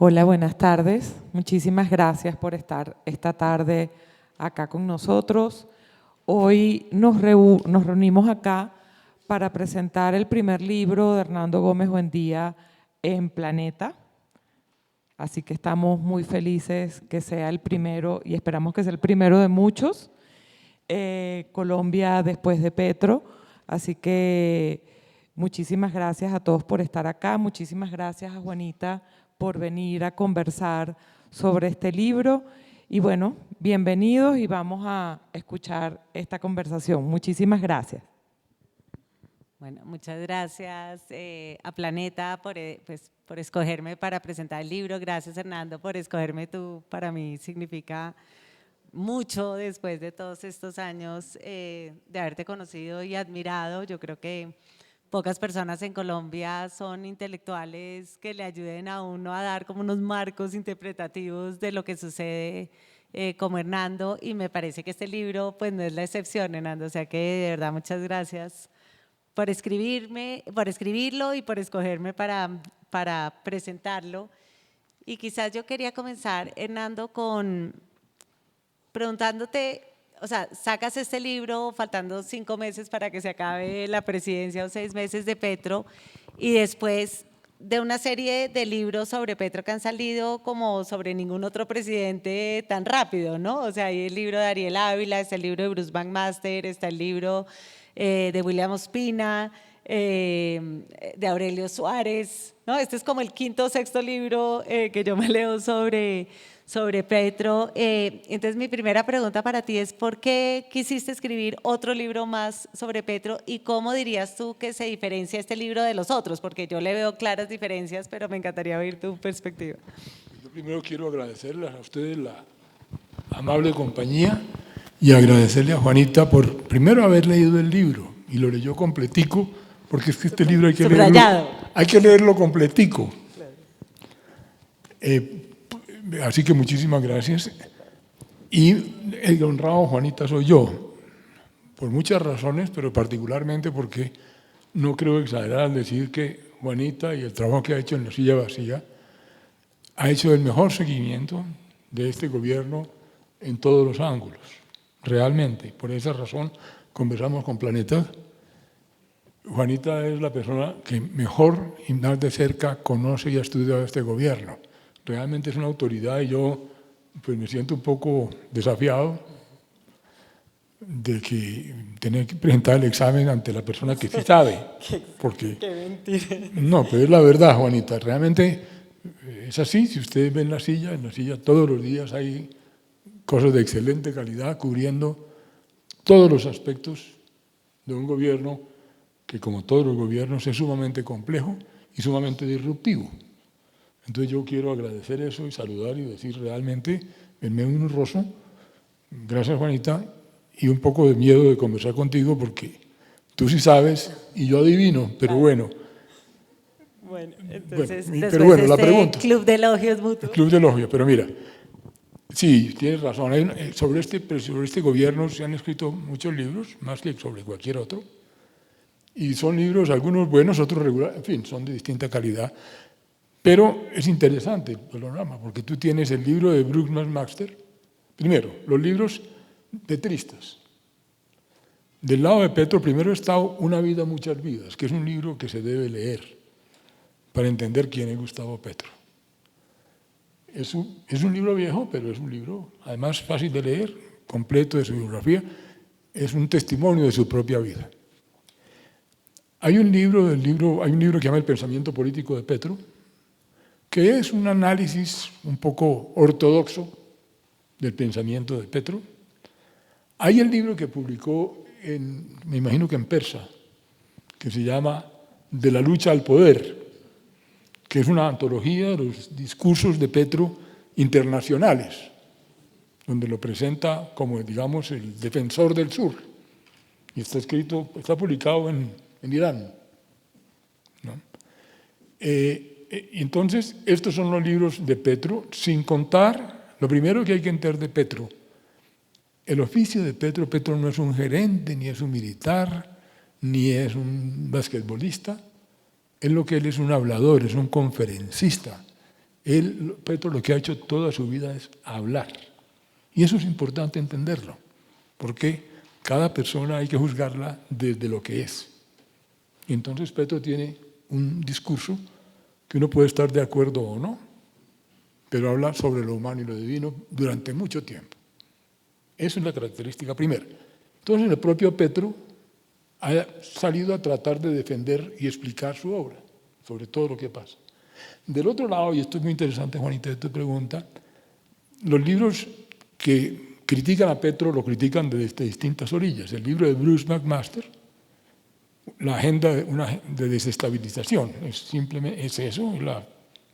Hola, buenas tardes. Muchísimas gracias por estar esta tarde acá con nosotros. Hoy nos reunimos acá para presentar el primer libro de Hernando Gómez Buendía en Planeta. Así que estamos muy felices que sea el primero y esperamos que sea el primero de muchos. Colombia después de Petro. Así que muchísimas gracias a todos por estar acá. Muchísimas gracias a Juanita por venir a conversar sobre este libro. Y bueno, bienvenidos y vamos a escuchar esta conversación. Muchísimas gracias. Bueno, muchas gracias a Planeta por escogerme para presentar el libro. Gracias, Hernando, por escogerme tú. Para mí significa mucho después de todos estos años de haberte conocido y admirado. Yo creo que pocas personas en Colombia son intelectuales que le ayuden a uno a dar como unos marcos interpretativos de lo que sucede como Hernando, y me parece que este libro pues no es la excepción, Hernando. O sea que de verdad muchas gracias por escribirlo y por escogerme para presentarlo. Y quizás yo quería comenzar, Hernando, preguntándote, o sea, sacas este libro faltando 5 meses para que se acabe la presidencia o 6 meses de Petro, y después de una serie de libros sobre Petro que han salido como sobre ningún otro presidente tan rápido, ¿no? O sea, hay el libro de Ariel Ávila, está el libro de Bruce McMaster, está el libro de William Ospina, de Aurelio Suárez, ¿no? Este es como el quinto o sexto libro que yo me leo sobre Petro. Entonces mi primera pregunta para ti es: ¿por qué quisiste escribir otro libro más sobre Petro y cómo dirías tú que se diferencia este libro de los otros? Porque yo le veo claras diferencias, pero me encantaría oír tu perspectiva. Yo primero quiero agradecerles a ustedes la amable compañía y agradecerle a Juanita por primero haber leído el libro, y lo leyó completico, porque es que este libro hay que leerlo completico. Así que muchísimas gracias. Y el honrado, Juanita, soy yo, por muchas razones, pero particularmente porque no creo exagerar al decir que Juanita y el trabajo que ha hecho en La Silla Vacía ha hecho el mejor seguimiento de este gobierno en todos los ángulos, realmente. Por esa razón conversamos con Planeta. Juanita es la persona que mejor y más de cerca conoce y ha estudiado este gobierno. Realmente es una autoridad y yo pues me siento un poco desafiado de que tener que presentar el examen ante la persona que sí sabe. Porque, ¡Qué mentira! No, pero es la verdad, Juanita. Realmente es así. Si ustedes ven en la silla todos los días hay cosas de excelente calidad cubriendo todos los aspectos de un gobierno que, como todos los gobiernos, es sumamente complejo y sumamente disruptivo. Entonces yo quiero agradecer eso y saludar y decir realmente, verme un honroso, gracias Juanita, y un poco de miedo de conversar contigo porque tú sí sabes y yo adivino, pero bueno. Bueno, entonces pero bueno, la pregunta. Club de elogios mutuos. Club de elogios, pero mira, sí, tienes razón. Sobre este gobierno se han escrito muchos libros, más que sobre cualquier otro, y son libros, algunos buenos, otros regulares, en fin, son de distinta calidad. Pero es interesante el panorama, porque tú tienes el libro de Bruce McMaster. Primero, los libros petristas. Del lado de Petro, primero está Una vida, muchas vidas, que es un libro que se debe leer para entender quién es Gustavo Petro. Es un libro viejo, pero es un libro, además, fácil de leer, completo de su biografía. Es un testimonio de su propia vida. Hay un libro que se llama El pensamiento político de Petro, que es un análisis un poco ortodoxo del pensamiento de Petro. Hay el libro que publicó, me imagino que en persa, que se llama De la lucha al poder, que es una antología de los discursos de Petro internacionales, donde lo presenta como, digamos, el defensor del sur. Y está publicado en Irán, ¿no? Entonces, estos son los libros de Petro, sin contar, lo primero que hay que entender de Petro, el oficio de Petro. Petro no es un gerente, ni es un militar, ni es un basquetbolista. Es lo que él es: un hablador, es un conferencista. Petro lo que ha hecho toda su vida es hablar. Y eso es importante entenderlo, porque cada persona hay que juzgarla desde lo que es. Y entonces Petro tiene un discurso que uno puede estar de acuerdo o no, pero habla sobre lo humano y lo divino durante mucho tiempo. Esa es la característica primera. Entonces el propio Petro ha salido a tratar de defender y explicar su obra sobre todo lo que pasa. Del otro lado, y esto es muy interesante, Juanita, de tu pregunta, los libros que critican a Petro lo critican desde distintas orillas. El libro de Bruce McMaster, la agenda de desestabilización, es eso,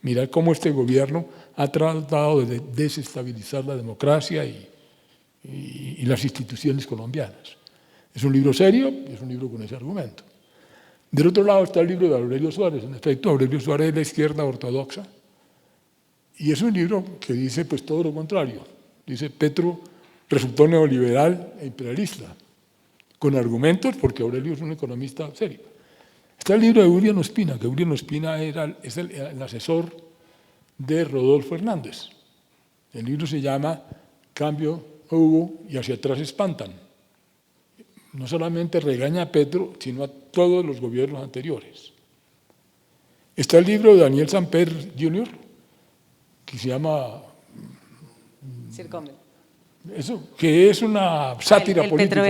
mirar cómo este gobierno ha tratado de desestabilizar la democracia y las instituciones colombianas. Es un libro serio, es un libro con ese argumento. Del otro lado está el libro de Aurelio Suárez. En efecto, Aurelio Suárez es la izquierda ortodoxa. Y es un libro que dice pues todo lo contrario. Dice, Petro resultó neoliberal e imperialista, con argumentos, porque Aurelio es un economista serio. Está el libro de Urián Ospina, que Urián Ospina es el asesor de Rodolfo Hernández. El libro se llama Cambio hubo y hacia atrás espantan. No solamente regaña a Petro, sino a todos los gobiernos anteriores. Está el libro de Daniel Samper Jr., que se llama Circunvent. Eso, que es una sátira política.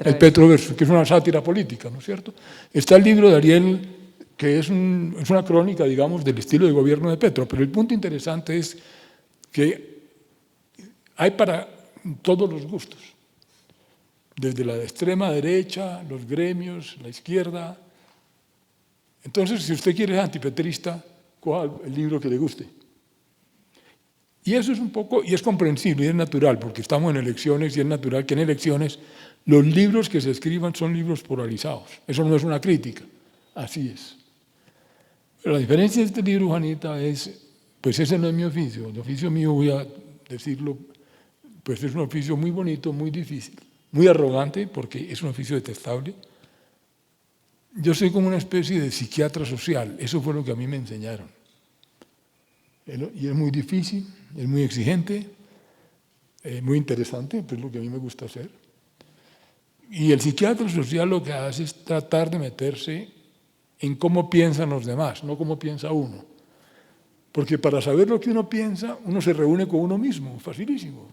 El Petroverso, que es una sátira política, ¿no es cierto? Está el libro de Ariel, que es una crónica, digamos, del estilo de gobierno de Petro, pero el punto interesante es que hay para todos los gustos, desde la extrema derecha, los gremios, la izquierda. Entonces, si usted quiere ser antipetrista, coja el libro que le guste. Y eso es un poco, y es comprensible, y es natural, porque estamos en elecciones y es natural que en elecciones los libros que se escriban son libros polarizados. Eso no es una crítica, así es. Pero la diferencia de este libro, Juanita, pues ese no es mi oficio. El oficio mío, voy a decirlo, pues es un oficio muy bonito, muy difícil, muy arrogante, porque es un oficio detestable. Yo soy como una especie de psiquiatra social, eso fue lo que a mí me enseñaron. Y es muy difícil, es muy exigente, muy interesante, pues es lo que a mí me gusta hacer. Y el psiquiatra social lo que hace es tratar de meterse en cómo piensan los demás, no cómo piensa uno. Porque para saber lo que uno piensa, uno se reúne con uno mismo, facilísimo.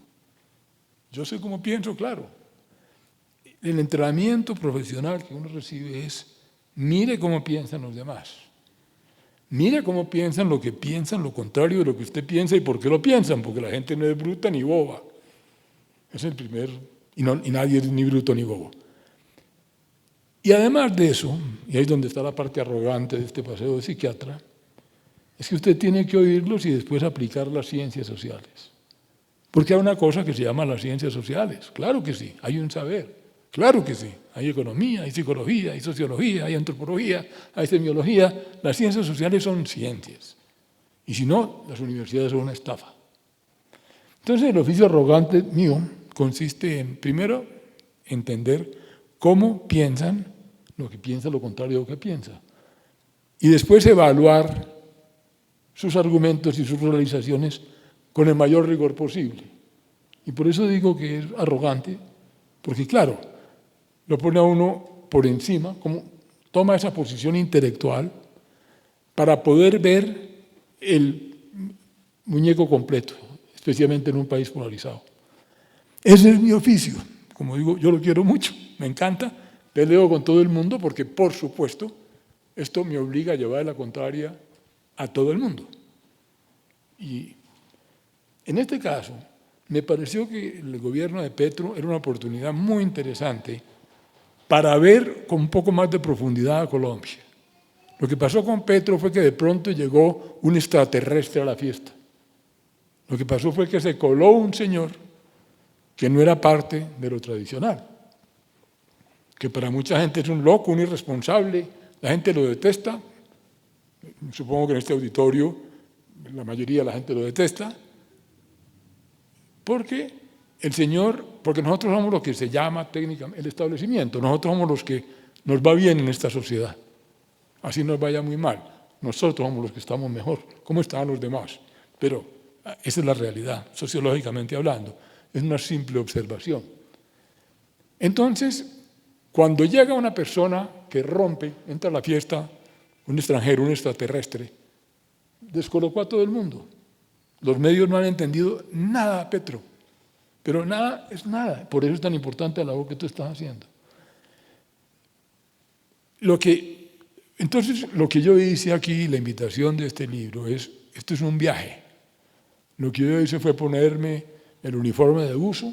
Yo sé cómo pienso, claro. El entrenamiento profesional que uno recibe es, mire cómo piensan los demás. Mire cómo piensan lo contrario de lo que usted piensa y por qué lo piensan, porque la gente no es bruta ni boba. Es el primer, y nadie es ni bruto ni bobo. Y además de eso, y ahí es donde está la parte arrogante de este paseo de psiquiatra, es que usted tiene que oírlos y después aplicar las ciencias sociales. Porque hay una cosa que se llama las ciencias sociales, claro que sí, hay un saber, claro que sí, hay economía, hay psicología, hay sociología, hay antropología, hay semiología, las ciencias sociales son ciencias, y si no, las universidades son una estafa. Entonces el oficio arrogante mío consiste en, primero, entender cómo piensan lo que piensa, lo contrario de lo que piensa, y después evaluar sus argumentos y sus realizaciones con el mayor rigor posible. Y por eso digo que es arrogante, porque claro, lo pone a uno por encima, como toma esa posición intelectual para poder ver el muñeco completo, especialmente en un país polarizado. Ese es mi oficio, como digo, yo lo quiero mucho, me encanta, peleo con todo el mundo porque, por supuesto, esto me obliga a llevar la contraria a todo el mundo. Y en este caso, me pareció que el gobierno de Petro era una oportunidad muy interesante para ver con un poco más de profundidad a Colombia. Lo que pasó con Petro fue que de pronto llegó un extraterrestre a la fiesta. Lo que pasó fue que se coló un señor que no era parte de lo tradicional, que para mucha gente es un loco, un irresponsable, la gente lo detesta, supongo que en este auditorio la mayoría de la gente lo detesta, porque nosotros somos lo que se llama técnicamente el establecimiento, nosotros somos los que nos va bien en esta sociedad, así nos vaya muy mal, nosotros somos los que estamos mejor, ¿cómo están los demás? pero esa es la realidad, sociológicamente hablando. Es una simple observación. Entonces, cuando llega una persona que rompe, entra a la fiesta, un extranjero, un extraterrestre, descolocó a todo el mundo. Los medios no han entendido nada, Petro, pero nada es nada. Por eso es tan importante la labor que tú estás haciendo. Entonces, lo que yo hice aquí, la invitación de este libro, esto es un viaje. Lo que yo hice fue ponerme el uniforme de buzo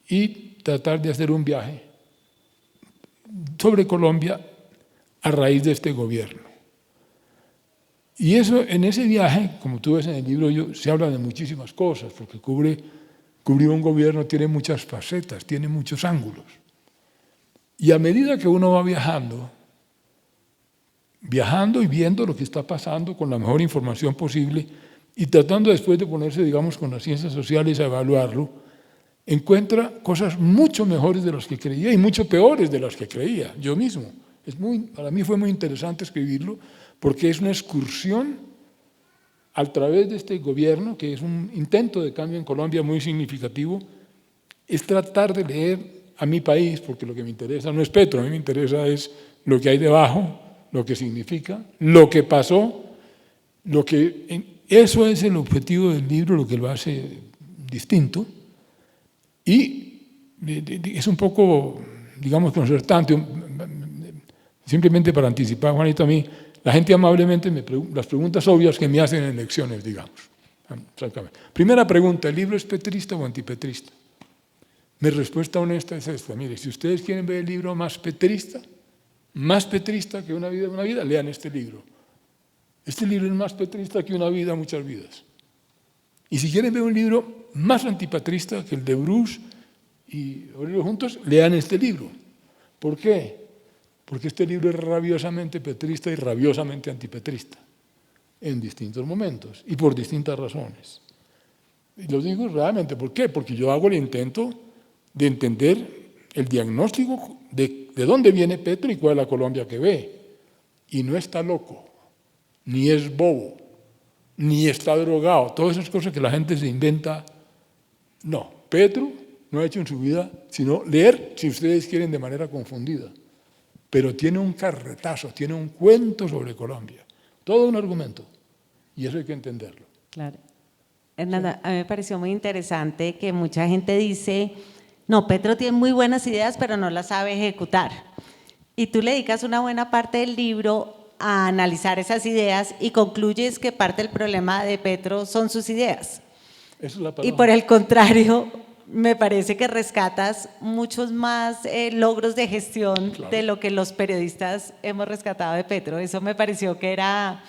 y tratar de hacer un viaje sobre Colombia a raíz de este gobierno. Y en ese viaje, como tú ves en el libro, se habla de muchísimas cosas, porque cubrir un gobierno tiene muchas facetas, tiene muchos ángulos. Y a medida que uno va viajando y viendo lo que está pasando con la mejor información posible y tratando después de ponerse, digamos, con las ciencias sociales a evaluarlo, encuentra cosas mucho mejores de las que creía y mucho peores de las que creía yo mismo. Para mí fue muy interesante escribirlo porque es una excursión a través de este gobierno, que es un intento de cambio en Colombia muy significativo, es tratar de leer a mi país, porque lo que me interesa no es Petro, a mí me interesa es lo que hay debajo, lo que significa, lo que pasó, eso es el objetivo del libro, lo que lo hace distinto, y es un poco, digamos, concertante, simplemente para anticipar, Juanito, a mí, la gente amablemente las preguntas obvias que me hacen en lecciones, digamos. Primera pregunta, ¿el libro es petrista o antipetrista? Mi respuesta honesta es esta: mire, si ustedes quieren ver el libro más petrista que Una vida, lean este libro. Este libro es más petrista que Una vida, muchas vidas. Y si quieren ver un libro más antipatrista que el de Bruce y Aurelio juntos, lean este libro. ¿Por qué? Porque este libro es rabiosamente petrista y rabiosamente antipetrista, en distintos momentos y por distintas razones. Y lo digo realmente, ¿por qué? Porque yo hago el intento de entender el diagnóstico de dónde viene Petro y cuál es la Colombia que ve. Y no está loco, ni es bobo, ni está drogado, todas esas cosas que la gente se inventa. No, Petro no ha hecho en su vida sino leer, si ustedes quieren, de manera confundida. Pero tiene un carretazo, tiene un cuento sobre Colombia, todo un argumento, y eso hay que entenderlo. Claro. Hernanda, a mí me pareció muy interesante que mucha gente dice, no, Petro tiene muy buenas ideas, pero no las sabe ejecutar. Y tú le dedicas una buena parte del libro a analizar esas ideas y concluyes que parte del problema de Petro son sus ideas. Esa es la palabra. Y por el contrario, me parece que rescatas muchos más logros de gestión, claro, de lo que los periodistas hemos rescatado de Petro. Eso me pareció que era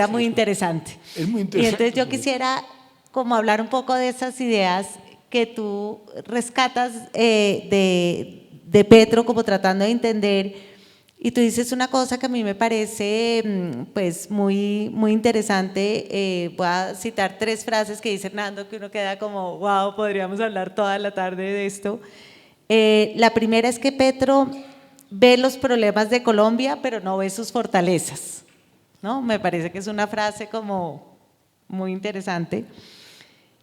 muy interesante. Es muy interesante. Y entonces yo quisiera como hablar un poco de esas ideas que tú rescatas de Petro, como tratando de entender. Y tú dices una cosa que a mí me parece pues muy, muy interesante. Voy a citar 3 frases que dice Hernando, que uno queda como, wow, podríamos hablar toda la tarde de esto. La primera es que Petro ve los problemas de Colombia, pero no ve sus fortalezas, ¿no? Me parece que es una frase como muy interesante.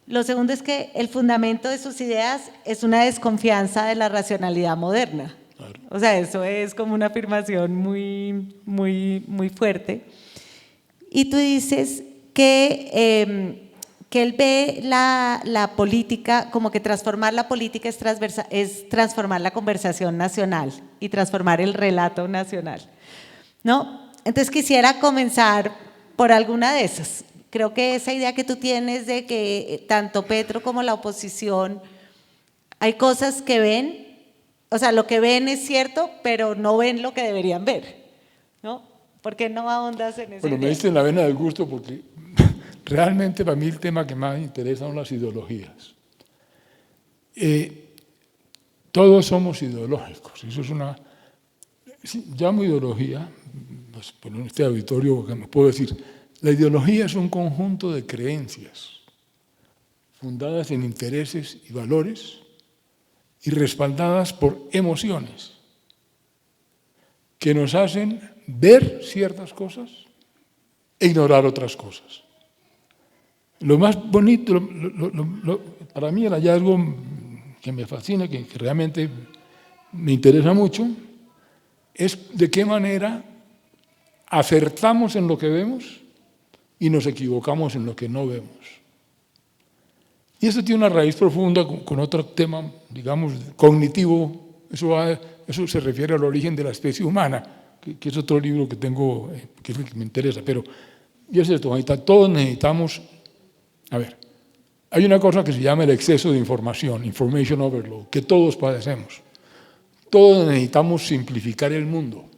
Lo segundo es que el fundamento de sus ideas es una desconfianza de la racionalidad moderna. Claro. O sea, eso es como una afirmación muy, muy, muy fuerte. Y tú dices que él ve la política, como que transformar la política es transformar la conversación nacional y transformar el relato nacional, ¿no? Entonces quisiera comenzar por alguna de esas. Creo que esa idea que tú tienes de que tanto Petro como la oposición, hay cosas que ven, o sea, lo que ven es cierto, pero no ven lo que deberían ver, ¿no? ¿Por qué no ahondas en eso? Bueno, me diste en la vena del gusto porque realmente para mí el tema que más me interesa son las ideologías. Todos somos ideológicos, eso es una... Llamo ideología, pues, en este auditorio que me puedo decir, la ideología es un conjunto de creencias fundadas en intereses y valores y respaldadas por emociones que nos hacen ver ciertas cosas e ignorar otras cosas. Lo más bonito, para mí el hallazgo que me fascina, que realmente me interesa mucho, es de qué manera acertamos en lo que vemos y nos equivocamos en lo que no vemos. Y eso tiene una raíz profunda con otro tema, digamos, cognitivo. Eso se refiere al origen de la especie humana, que es otro libro que tengo, que es el que me interesa. Pero, y es esto, todos necesitamos, a ver, hay una cosa que se llama el exceso de información, information overload, que todos padecemos. Todos necesitamos simplificar el mundo.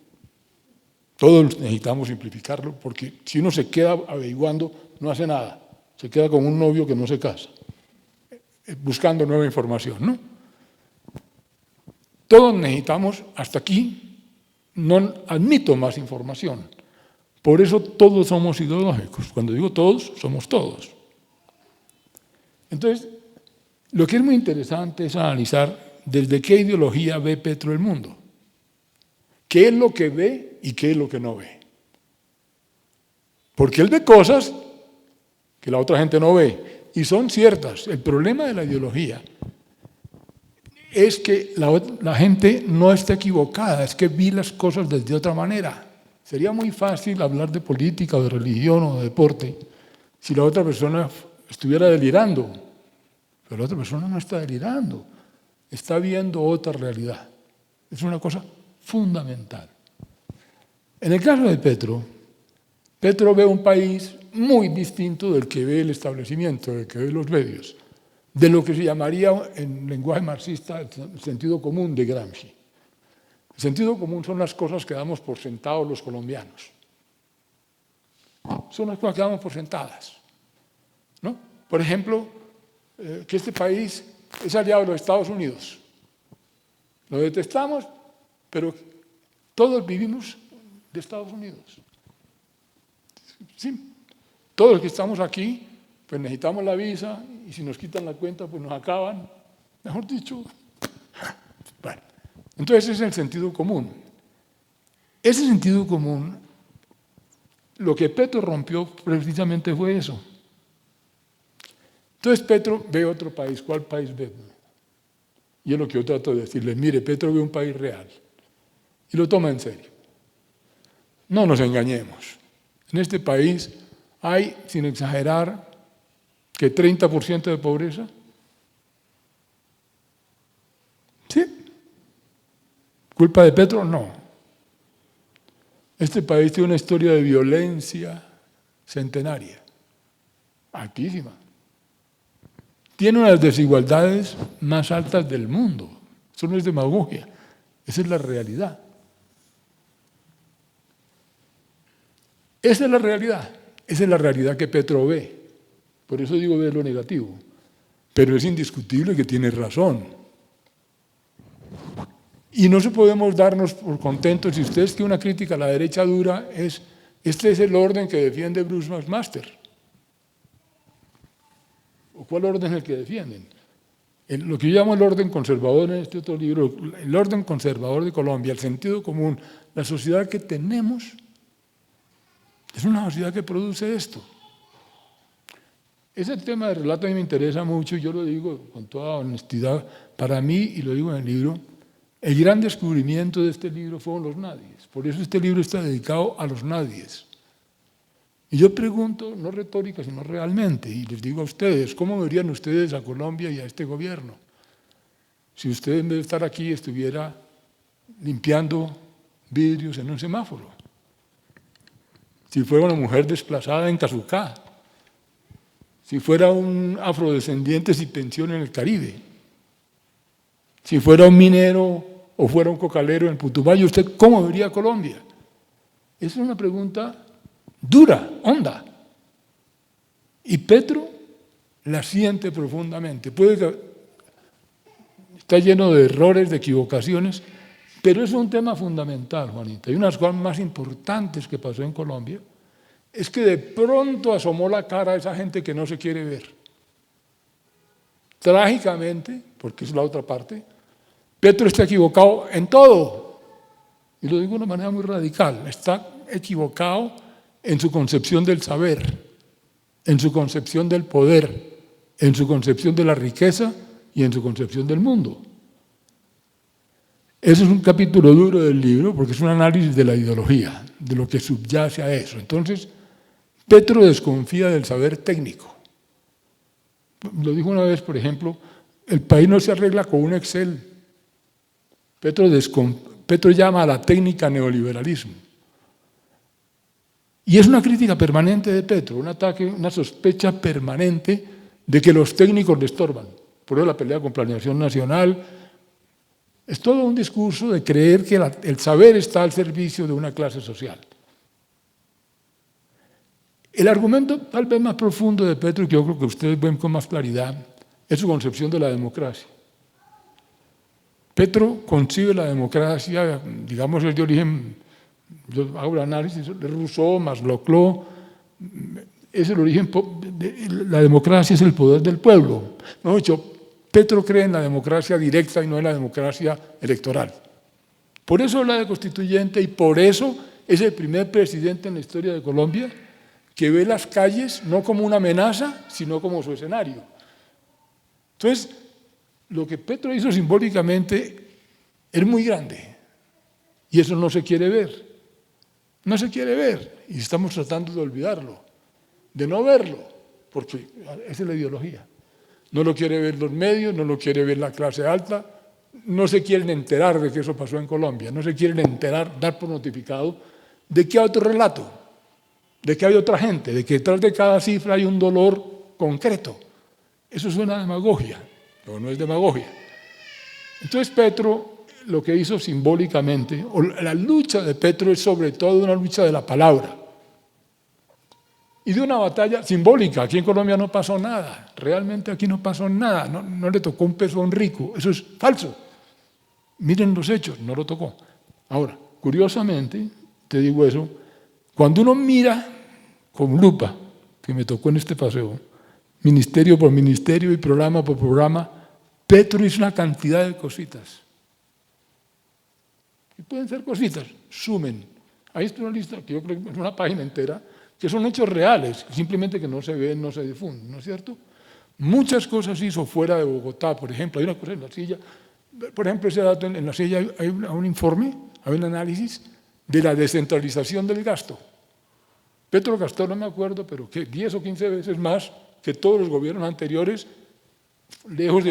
Todos necesitamos simplificarlo, porque si uno se queda averiguando, no hace nada. Se queda con un novio que no se casa, buscando nueva información, ¿no? Todos necesitamos, hasta aquí, no admito más información. Por eso todos somos ideológicos. Cuando digo todos, somos todos. Entonces, lo que es muy interesante es analizar desde qué ideología ve Petro el mundo. ¿Qué es lo que ve y qué es lo que no ve? Porque él ve cosas que la otra gente no ve y son ciertas. El problema de la ideología es que la gente no está equivocada, es que vi las cosas desde otra manera. Sería muy fácil hablar de política o de religión o de deporte si la otra persona estuviera delirando. Pero la otra persona no está delirando, está viendo otra realidad. Es una cosa fundamental. En el caso de Petro ve un país muy distinto del que ve el establecimiento, del que ve los medios, de lo que se llamaría en lenguaje marxista el sentido común de Gramsci. El sentido común son las cosas que damos por sentados los colombianos. Son las cosas que damos por sentadas, ¿no? Por ejemplo, que este país es aliado de los Estados Unidos. Lo detestamos, pero todos vivimos de Estados Unidos. Sí. Todos los que estamos aquí, pues necesitamos la visa y si nos quitan la cuenta, pues nos acaban. Mejor dicho. Bueno, entonces ese es el sentido común. Ese sentido común, lo que Petro rompió precisamente fue eso. Entonces Petro ve otro país. ¿Cuál país ve? Y es lo que yo trato de decirles. Mire, Petro ve un país real y lo toma en serio. No nos engañemos. En este país hay, sin exagerar, que 30% de pobreza. ¿Sí? ¿Culpa de Petro? No. Este país tiene una historia de violencia centenaria, altísima. Tiene una de las desigualdades más altas del mundo. Eso no es demagogia, esa es la realidad. Esa es la realidad que Petro ve. Por eso digo ve lo negativo. Pero es indiscutible que tiene razón. Y no se podemos darnos por contentos si ustedes tienen una crítica a la derecha dura, este es el orden que defiende Bruce McMaster. ¿O cuál orden es el que defienden? Lo que yo llamo el orden conservador en este otro libro, el orden conservador de Colombia, el sentido común, la sociedad que tenemos, es una sociedad que produce esto. Ese tema de relato a mí me interesa mucho, yo lo digo con toda honestidad, para mí, y lo digo en el libro, el gran descubrimiento de este libro fueron los nadies. Por eso este libro está dedicado a los nadies. Y yo pregunto, no retórica, sino realmente, y les digo a ustedes, ¿cómo verían ustedes a Colombia y a este gobierno? Si usted en vez de estar aquí estuviera limpiando vidrios en un semáforo. Si fuera una mujer desplazada en Cazucá. Si fuera un afrodescendiente sin pensión en el Caribe. Si fuera un minero o fuera un cocalero en Putumayo, ¿usted cómo vería a Colombia? Esa es una pregunta dura, honda. Y Petro la siente profundamente. Puede que está lleno de errores, de equivocaciones, pero es un tema fundamental, Juanita. Y una de las cosas más importantes que pasó en Colombia es que de pronto asomó la cara a esa gente que no se quiere ver. Trágicamente, porque es la otra parte, Petro está equivocado en todo. Y lo digo de una manera muy radical. Está equivocado en su concepción del saber. en su concepción del poder, en su concepción de la riqueza y en su concepción del mundo. Ese es un capítulo duro del libro porque es un análisis de la ideología, de lo que subyace a eso. Entonces, Petro desconfía del saber técnico. Lo dijo una vez, por ejemplo, el país no se arregla con un Excel. Petro llama a la técnica neoliberalismo. Y es una crítica permanente de Petro, un ataque, una sospecha permanente de que los técnicos le estorban. Por eso la pelea con Planeación Nacional. Es todo un discurso de creer que el saber está al servicio de una clase social. El argumento tal vez más profundo de Petro, y que yo creo que ustedes ven con más claridad, es su concepción de la democracia. Petro concibe la democracia, digamos, es de origen, yo hago el análisis de Rousseau, Maslow, es el origen, la democracia es el poder del pueblo. No, Petro cree en la democracia directa y no en la democracia electoral. Por eso habla de constituyente y por eso es el primer presidente en la historia de Colombia que ve las calles no como una amenaza, sino como su escenario. Entonces, lo que Petro hizo simbólicamente es muy grande y eso no se quiere ver. No se quiere ver y estamos tratando de olvidarlo, de no verlo, porque esa es la ideología. No lo quiere ver los medios, no lo quiere ver la clase alta, no se quieren enterar de que eso pasó en Colombia, no se quieren enterar, dar por notificado de que hay otro relato, de que hay otra gente, de que detrás de cada cifra hay un dolor concreto. Eso suena a demagogia, pero no es demagogia. Entonces Petro lo que hizo simbólicamente, o la lucha de Petro es sobre todo una lucha de la palabra y de una batalla simbólica. Aquí en Colombia no pasó nada, realmente aquí no pasó nada, no le tocó un peso a un rico, eso es falso. Miren los hechos, no lo tocó. Ahora, curiosamente, te digo eso, cuando uno mira con lupa, que me tocó en este paseo, ministerio por ministerio y programa por programa, Petro hizo una cantidad de cositas. Y pueden ser cositas, sumen. Ahí está una lista, que yo creo que es una página entera, que son hechos reales, simplemente que no se ven, no se difunden, ¿no es cierto? Muchas cosas hizo fuera de Bogotá, por ejemplo, hay una cosa en la silla, por ejemplo, ese dato en la silla hay un informe, hay un análisis de la descentralización del gasto. Petro gastó, no me acuerdo, pero que 10 o 15 veces más que todos los gobiernos anteriores, lejos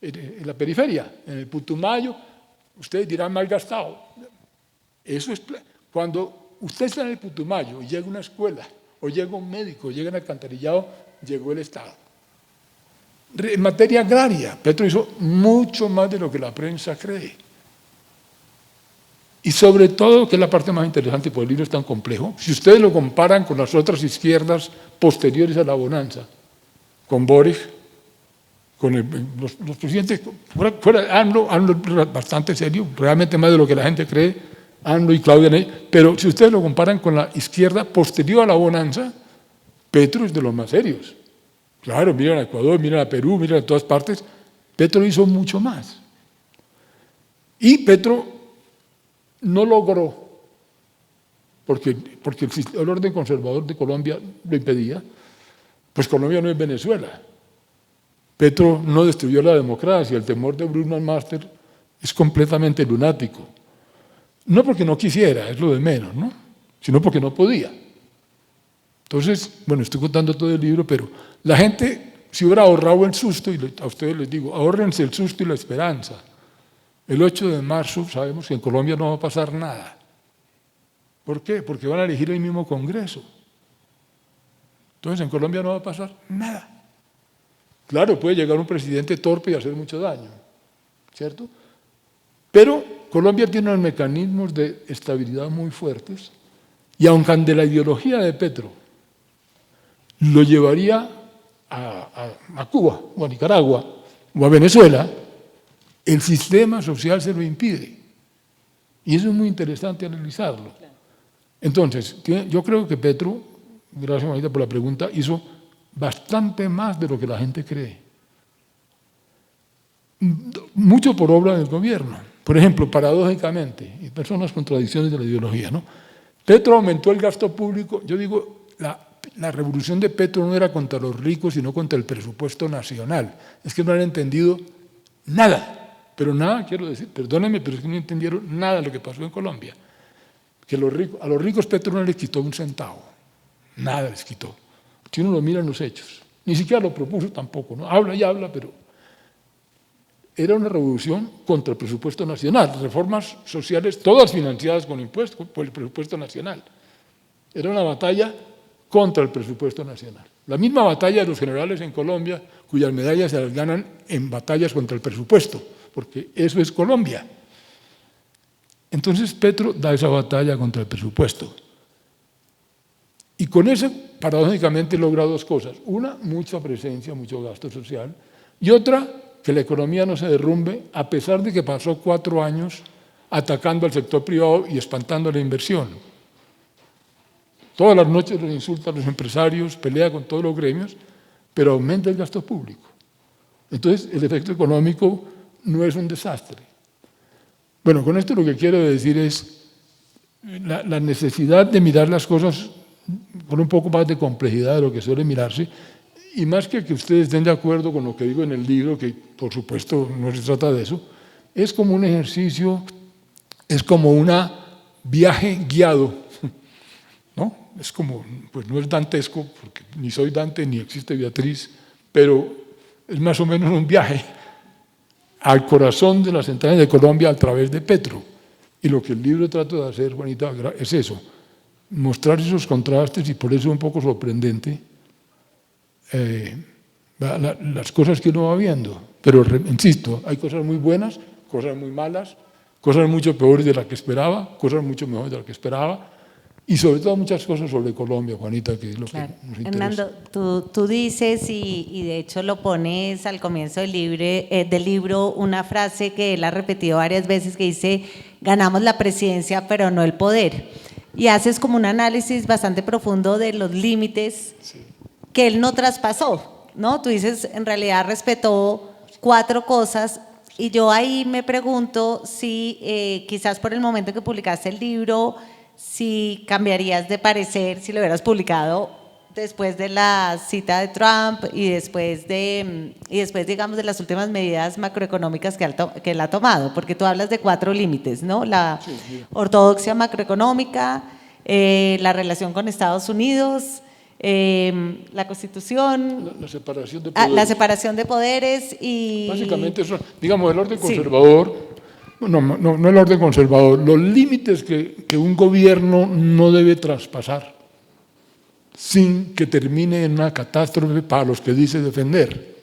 en la periferia, en el Putumayo, ustedes dirán mal gastado. Eso es cuando usted está en el Putumayo y llega a una escuela, o llega un médico, llega un alcantarillado, llegó el Estado. En materia agraria, Petro hizo mucho más de lo que la prensa cree. Y sobre todo, que es la parte más interesante, porque el libro es tan complejo, si ustedes lo comparan con las otras izquierdas posteriores a la bonanza, con Boric, con los presidentes, fuera AMLO es bastante serio, realmente más de lo que la gente cree, AMLO y Claudia Ney, pero si ustedes lo comparan con la izquierda posterior a la bonanza, Petro es de los más serios. Claro, miren a Ecuador, miren a Perú, miren a todas partes, Petro hizo mucho más. Y Petro no logró, porque el orden conservador de Colombia lo impedía, pues Colombia no es Venezuela. Petro no destruyó la democracia, el temor de Bruno Master es completamente lunático. No porque no quisiera, es lo de menos, ¿no? Sino porque no podía. Entonces, bueno, estoy contando todo el libro, pero la gente se hubiera ahorrado el susto, y a ustedes les digo, ahórrense el susto y la esperanza. El 8 de marzo sabemos que en Colombia no va a pasar nada. ¿Por qué? Porque van a elegir el mismo Congreso. Entonces en Colombia no va a pasar nada. Claro, puede llegar un presidente torpe y hacer mucho daño, ¿cierto? Pero Colombia tiene unos mecanismos de estabilidad muy fuertes y aunque de la ideología de Petro lo llevaría a Cuba o a Nicaragua o a Venezuela, el sistema social se lo impide. Y eso es muy interesante analizarlo. Entonces, yo creo que Petro, gracias Marita por la pregunta, hizo bastante más de lo que la gente cree. Mucho por obra del gobierno. Por ejemplo, paradójicamente, y personas contradicciones de la ideología, ¿no? Petro aumentó el gasto público, yo digo, la revolución de Petro no era contra los ricos, sino contra el presupuesto nacional. Es que no han entendido nada, pero nada, quiero decir, perdónenme, pero es que no entendieron nada de lo que pasó en Colombia. Que a los ricos Petro no les quitó un centavo, nada les quitó. Si uno lo mira en los hechos, ni siquiera lo propuso tampoco, ¿no? Habla y habla, pero era una revolución contra el presupuesto nacional, reformas sociales, todas financiadas con impuestos, por el presupuesto nacional. Era una batalla contra el presupuesto nacional. La misma batalla de los generales en Colombia, cuyas medallas se las ganan en batallas contra el presupuesto, porque eso es Colombia. Entonces Petro da esa batalla contra el presupuesto. Y con eso, paradójicamente, logra dos cosas. Una, mucha presencia, mucho gasto social. Y otra, que la economía no se derrumbe, a pesar de que pasó 4 años atacando al sector privado y espantando la inversión. Todas las noches los insulta a los empresarios, pelea con todos los gremios, pero aumenta el gasto público. Entonces, el efecto económico no es un desastre. Bueno, con esto lo que quiero decir es la necesidad de mirar las cosas con un poco más de complejidad de lo que suele mirarse, y más que ustedes estén de acuerdo con lo que digo en el libro, que por supuesto no se trata de eso, es como un ejercicio, es como un viaje guiado, ¿no? Es como, pues no es dantesco, porque ni soy Dante ni existe Beatriz, pero es más o menos un viaje al corazón de las entrañas de Colombia a través de Petro. Y lo que el libro trata de hacer, Juanita, es eso, mostrar esos contrastes, y por eso es un poco sorprendente las cosas que uno va viendo. Pero, insisto, hay cosas muy buenas, cosas muy malas, cosas mucho peores de las que esperaba, cosas mucho mejores de las que esperaba, y sobre todo muchas cosas sobre Colombia, Juanita, que es lo Claro. que nos interesa. Hernando, tú dices, y de hecho lo pones al comienzo del libro, una frase que él ha repetido varias veces que dice: ganamos la presidencia pero no el poder. Y haces como un análisis bastante profundo de los límites que él no traspasó, ¿no? Tú dices, en realidad respetó 4 cosas, y yo ahí me pregunto si quizás por el momento que publicaste el libro, si cambiarías de parecer, si lo hubieras publicado después de la cita de Trump y después, digamos, de las últimas medidas macroeconómicas que él ha tomado, porque tú hablas de 4 límites, ¿no? La ortodoxia macroeconómica, la relación con Estados Unidos, la Constitución, La separación de poderes. la separación de poderes y… Básicamente eso, digamos, el orden conservador, no el orden conservador, los límites que un gobierno no debe traspasar sin que termine en una catástrofe para los que dice defender,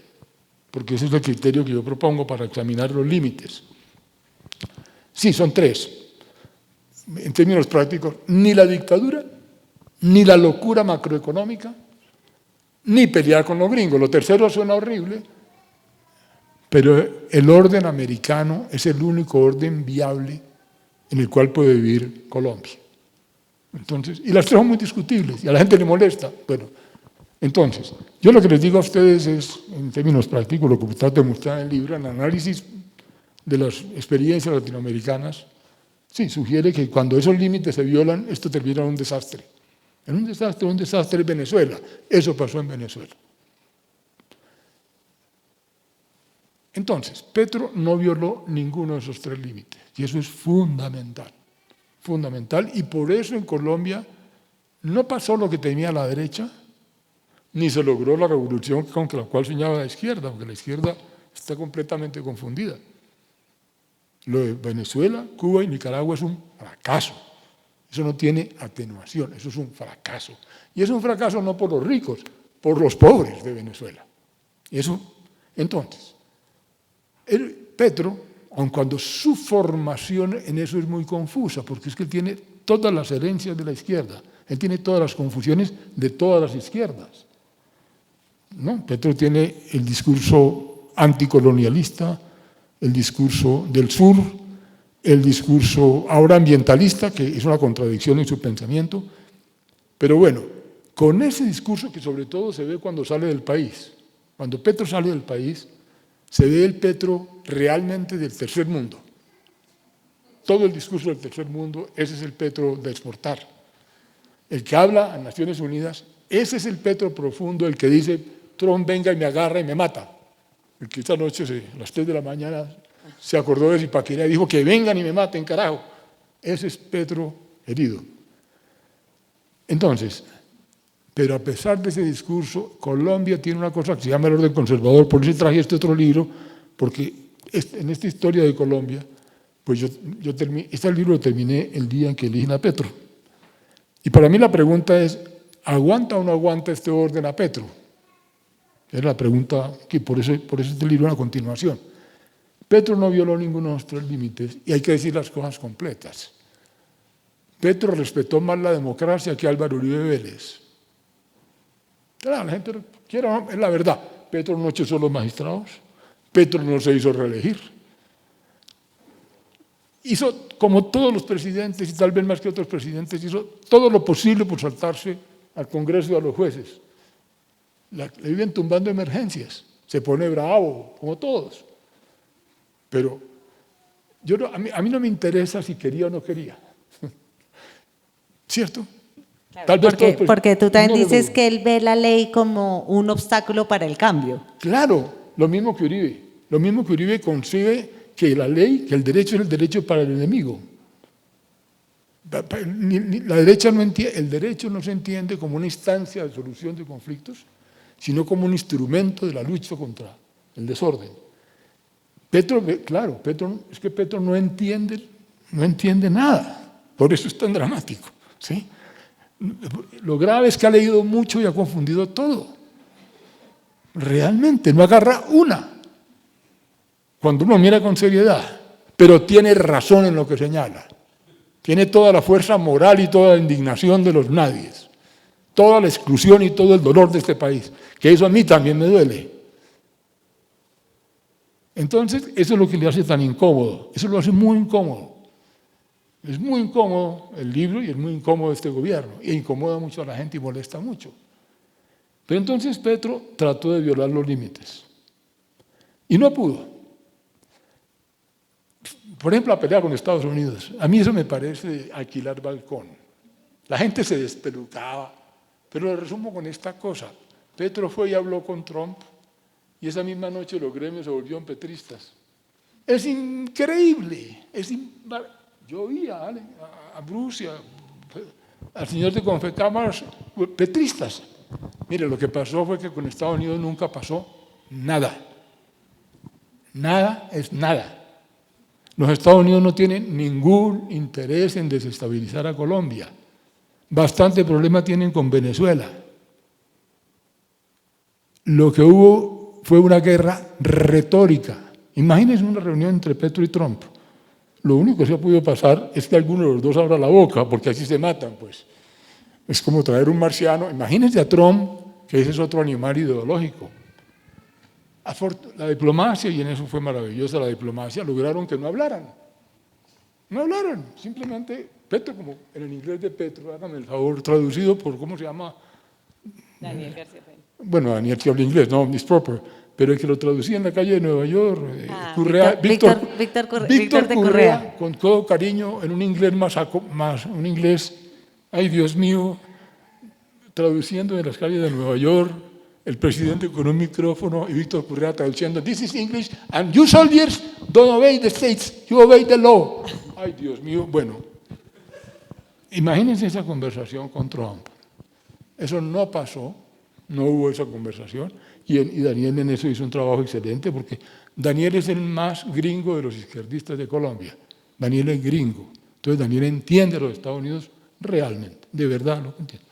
porque ese es el criterio que yo propongo para examinar los límites. Sí, son 3. En términos prácticos, ni la dictadura, ni la locura macroeconómica, ni pelear con los gringos. Lo tercero suena horrible, pero el orden americano es el único orden viable en el cual puede vivir Colombia. Entonces, y las 3 son muy discutibles y a la gente le molesta. Bueno, entonces, yo lo que les digo a ustedes es, en términos prácticos, lo que trato de mostrar en el libro, en el análisis de las experiencias latinoamericanas, sí, sugiere que cuando esos límites se violan, esto termina en un desastre. En un desastre es Venezuela. Eso pasó en Venezuela. Entonces, Petro no violó ninguno de esos 3 límites, y eso es fundamental, fundamental, y por eso en Colombia no pasó lo que temía la derecha, ni se logró la revolución con la cual soñaba la izquierda, porque la izquierda está completamente confundida. Lo de Venezuela, Cuba y Nicaragua es un fracaso. Eso no tiene atenuación, eso es un fracaso. Y es un fracaso no por los ricos, por los pobres de Venezuela. Entonces, Petro, aun cuando su formación en eso es muy confusa, porque es que él tiene todas las herencias de la izquierda, él tiene todas las confusiones de todas las izquierdas, ¿no? Petro tiene el discurso anticolonialista, el discurso del sur, el discurso ahora ambientalista, que es una contradicción en su pensamiento, pero bueno, con ese discurso que sobre todo se ve cuando sale del país, cuando Petro sale del país, se ve el Petro realmente del tercer mundo. Todo el discurso del tercer mundo, ese es el Petro de exportar. El que habla a Naciones Unidas Ese es el Petro profundo, el que dice, Trump venga y me agarra y me mata. El que esta noche, a las 3 de la mañana, se acordó de Zipaquirá y dijo que vengan y me maten, carajo. Ese es Petro herido. Entonces, pero a pesar de ese discurso, Colombia tiene una cosa que se llama el orden conservador. Por eso traje este otro libro, porque en esta historia de Colombia, pues este libro lo terminé el día en que eligen a Petro. Y para mí la pregunta es, ¿aguanta o no aguanta este orden a Petro? Es la pregunta que por eso este libro es una continuación. Petro no violó ninguno de los 3 límites y hay que decir las cosas completas. Petro respetó más la democracia que Álvaro Uribe Vélez. Claro, la gente quiere, es la verdad. Petro no echó los magistrados, Petro no se hizo reelegir. Hizo, como todos los presidentes, y tal vez más que otros presidentes, hizo todo lo posible por saltarse al Congreso y a los jueces. Le viven tumbando emergencias, se pone bravo, como todos. Pero a mí no me interesa si quería o no quería. ¿Cierto? Claro, Tal vez porque tú también dices que él ve la ley como un obstáculo para el cambio. Claro, lo mismo que Uribe. Lo mismo que Uribe concibe que la ley, que el derecho es el derecho para el enemigo. La derecha no entiende, el derecho no se entiende como una instancia de solución de conflictos, sino como un instrumento de la lucha contra el desorden. Petro no entiende nada, por eso es tan dramático, ¿sí? Lo grave es que ha leído mucho y ha confundido todo. Realmente, no agarra una. Cuando uno mira con seriedad, pero tiene razón en lo que señala. Tiene toda la fuerza moral y toda la indignación de los nadies. Toda la exclusión y todo el dolor de este país. Que eso a mí también me duele. Entonces, eso es lo que le hace tan incómodo. Eso lo hace muy incómodo. Es muy incómodo el libro y es muy incómodo este gobierno. E incomoda mucho a la gente y molesta mucho. Pero entonces Petro trató de violar los límites. Y no pudo. Por ejemplo, la pelea con Estados Unidos. A mí eso me parece alquilar balcón. La gente se despelucaba. Pero lo resumo con esta cosa. Petro fue y habló con Trump y esa misma noche los gremios se volvieron petristas. Es increíble. Yo vi a Bruce, al señor de Confecámaras, petristas. Mire, lo que pasó fue que con Estados Unidos nunca pasó nada. Nada es nada. Los Estados Unidos no tienen ningún interés en desestabilizar a Colombia. Bastante problema tienen con Venezuela. Lo que hubo fue una guerra retórica. Imagínense una reunión entre Petro y Trump. Lo único que se ha podido pasar es que alguno de los dos abra la boca, porque así se matan, pues. Es como traer un marciano. Imagínense a Trump, que ese es otro animal ideológico. La diplomacia, y en eso fue maravillosa la diplomacia, lograron que no hablaran. No hablaran, simplemente Petro, como en el inglés de Petro, hágame el favor, traducido por, ¿cómo se llama? Daniel García Pérez. Bueno, Daniel sí habla inglés, no, it's proper, pero el que lo traducía en la calle de Nueva York, Víctor de Correa, con todo cariño, en un inglés un inglés, ay Dios mío, traduciendo en las calles de Nueva York, el presidente con un micrófono y Víctor Correa traduciendo, this is English, and you soldiers don't obey the states, you obey the law. Ay Dios mío, bueno, imagínense esa conversación con Trump. Eso no pasó, no hubo esa conversación, y Daniel en eso hizo un trabajo excelente, porque Daniel es el más gringo de los izquierdistas de Colombia. Daniel es gringo, entonces Daniel entiende a los Estados Unidos realmente, de verdad lo entiende.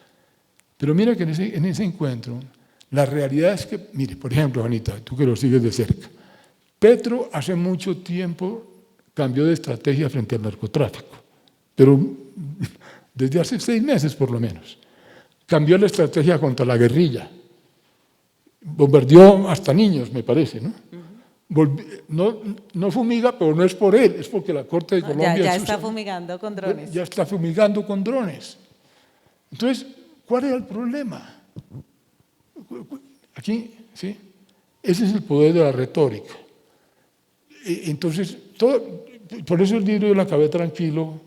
Pero mira que en ese encuentro, la realidad es que, mire, por ejemplo, Anita, tú que lo sigues de cerca, Petro hace mucho tiempo cambió de estrategia frente al narcotráfico, pero desde hace 6 meses por lo menos. Cambió la estrategia contra la guerrilla. Bombardeó hasta niños, me parece, ¿no? No fumiga, pero no es por él, es porque la Corte de Colombia... Ya está fumigando con drones. Ya está fumigando con drones. Entonces, ¿cuál era el problema? Aquí, ¿sí? Ese es el poder de la retórica. Entonces, por eso el libro yo lo acabé tranquilo,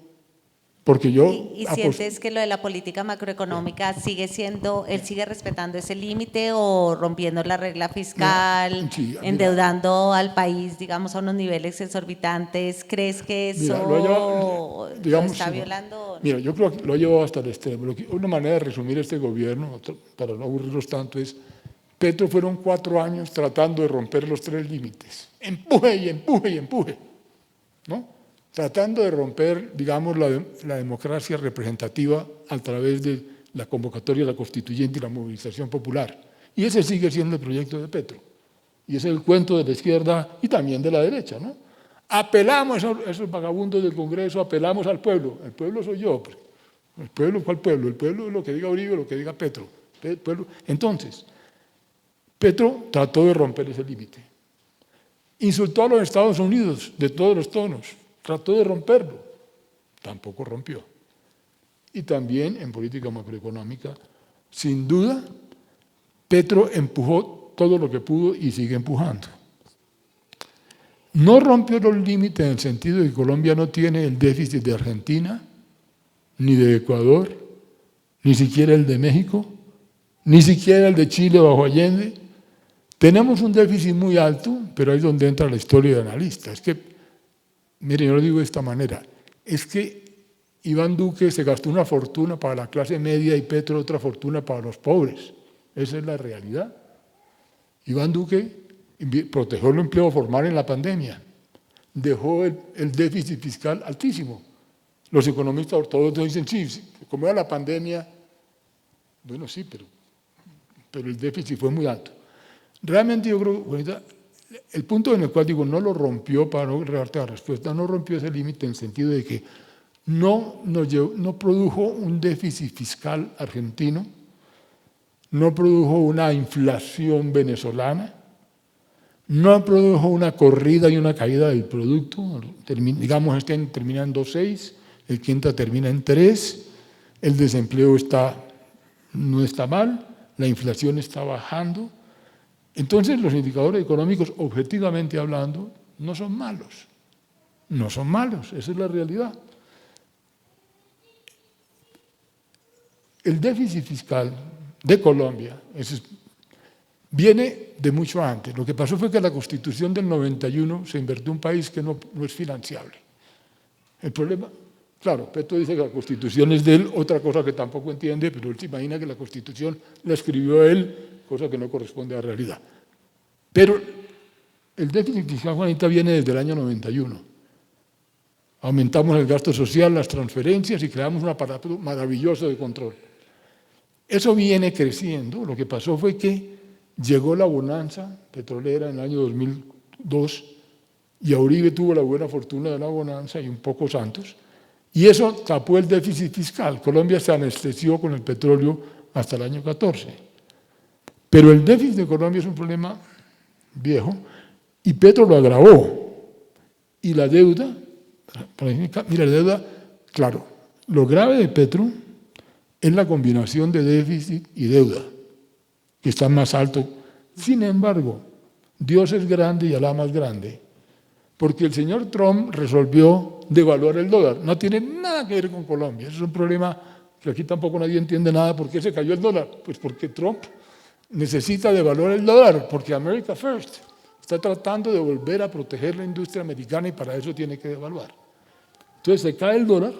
Porque yo ¿Y sientes que lo de la política macroeconómica sigue siendo, él sigue respetando ese límite o rompiendo la regla fiscal, sí, endeudando al país, digamos, a unos niveles exorbitantes? ¿Crees que eso lo está violando? Mira, yo creo que lo ha llevado hasta el extremo. Una manera de resumir este gobierno, para no aburrirlos tanto, es: Petro fueron 4 años tratando de romper los 3 límites. Empuje y empuje y empuje, ¿no? Tratando de romper, digamos, la democracia representativa a través de la convocatoria de la constituyente y la movilización popular. Y ese sigue siendo el proyecto de Petro. Y ese es el cuento de la izquierda y también de la derecha, ¿no? Apelamos a esos vagabundos del Congreso, apelamos al pueblo. El pueblo soy yo. ¿El pueblo cuál pueblo? El pueblo es lo que diga Uribe, lo que diga Petro. El pueblo. Entonces, Petro trató de romper ese límite. Insultó a los Estados Unidos de todos los tonos. Trató de romperlo, tampoco rompió. Y también en política macroeconómica, sin duda, Petro empujó todo lo que pudo y sigue empujando. No rompió los límites en el sentido de que Colombia no tiene el déficit de Argentina, ni de Ecuador, ni siquiera el de México, ni siquiera el de Chile bajo Allende. Tenemos un déficit muy alto, pero ahí es donde entra la historia de analista. Es que, miren, yo lo digo de esta manera, es que Iván Duque se gastó una fortuna para la clase media y Petro otra fortuna para los pobres. Esa es la realidad. Iván Duque protegió el empleo formal en la pandemia, dejó el déficit fiscal altísimo. Los economistas ortodoxos dicen: sí, como era la pandemia, bueno, sí, pero el déficit fue muy alto. Realmente yo creo, Juanita, el punto en el cual digo no lo rompió, para no darte la respuesta, no rompió ese límite en el sentido de que no produjo un déficit fiscal argentino, no produjo una inflación venezolana, no produjo una corrida y una caída del producto. Digamos, este año termina en 2,6, el quinta termina en 3, el desempleo no está mal, la inflación está bajando. Entonces, los indicadores económicos, objetivamente hablando, no son malos. No son malos, esa es la realidad. El déficit fiscal de Colombia viene de mucho antes. Lo que pasó fue que la Constitución del 91 se invirtió en un país que no es financiable. El problema, claro, Petro dice que la Constitución es de él, otra cosa que tampoco entiende, pero él se imagina que la Constitución la escribió él, cosa que no corresponde a la realidad. Pero el déficit fiscal, Juanita, viene desde el año 91. Aumentamos el gasto social, las transferencias y creamos un aparato maravilloso de control. Eso viene creciendo. Lo que pasó fue que llegó la bonanza petrolera en el año 2002 y Uribe tuvo la buena fortuna de la bonanza y un poco Santos, y eso tapó el déficit fiscal. Colombia se anestesió con el petróleo hasta el año 14. Pero el déficit de Colombia es un problema viejo y Petro lo agravó. Y la deuda, mira, la deuda, claro, lo grave de Petro es la combinación de déficit y deuda, que está más alto. Sin embargo, Dios es grande y Alá más grande, porque el señor Trump resolvió devaluar el dólar. No tiene nada que ver con Colombia. Eso es un problema que aquí tampoco nadie entiende nada. ¿Por qué se cayó el dólar? Pues porque Trump necesita devaluar el dólar, porque America First está tratando de volver a proteger la industria americana y para eso tiene que devaluar. Entonces se cae el dólar,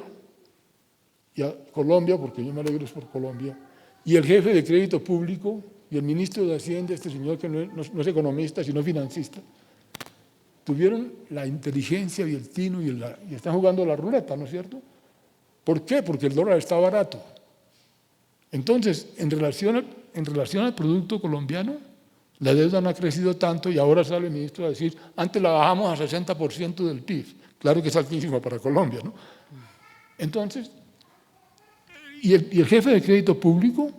y a Colombia, porque yo me alegro por Colombia, y el jefe de crédito público y el ministro de Hacienda, este señor que no es economista, sino financista, tuvieron la inteligencia y el tino y están jugando la ruleta, ¿no es cierto? ¿Por qué? Porque el dólar está barato. Entonces, en relación al producto colombiano, la deuda no ha crecido tanto y ahora sale el ministro a decir, antes la bajamos a 60% del PIB. Claro que es altísimo para Colombia, ¿no? Entonces, y el jefe de crédito público,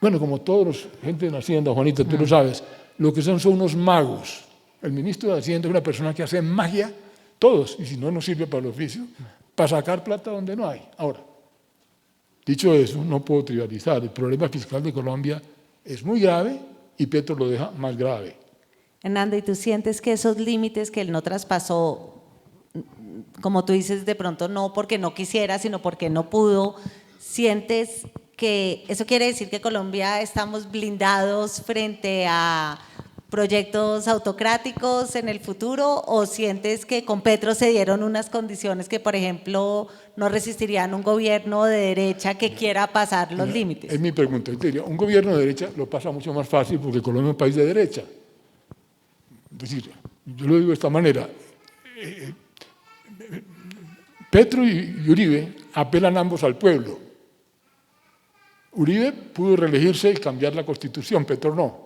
bueno, como todos los gente de Hacienda, Juanita, tú lo sabes, lo que son unos magos. El ministro de Hacienda es una persona que hace magia, todos, y si no, no sirve para el oficio, para sacar plata donde no hay. Ahora, dicho eso, no puedo trivializar. El problema fiscal de Colombia es muy grave y Petro lo deja más grave. Hernando, ¿y tú sientes que esos límites que él no traspasó como tú dices, de pronto no porque no quisiera, sino porque no pudo, ¿sientes que eso quiere decir que Colombia estamos blindados frente a proyectos autocráticos en el futuro, o sientes que con Petro se dieron unas condiciones que, por ejemplo, no resistirían un gobierno de derecha que quiera pasar los límites? Es mi pregunta. Yo te diría, un gobierno de derecha lo pasa mucho más fácil porque Colombia es un país de derecha. Es decir, yo lo digo de esta manera, Petro y Uribe apelan ambos al pueblo. Uribe pudo reelegirse y cambiar la Constitución, Petro no.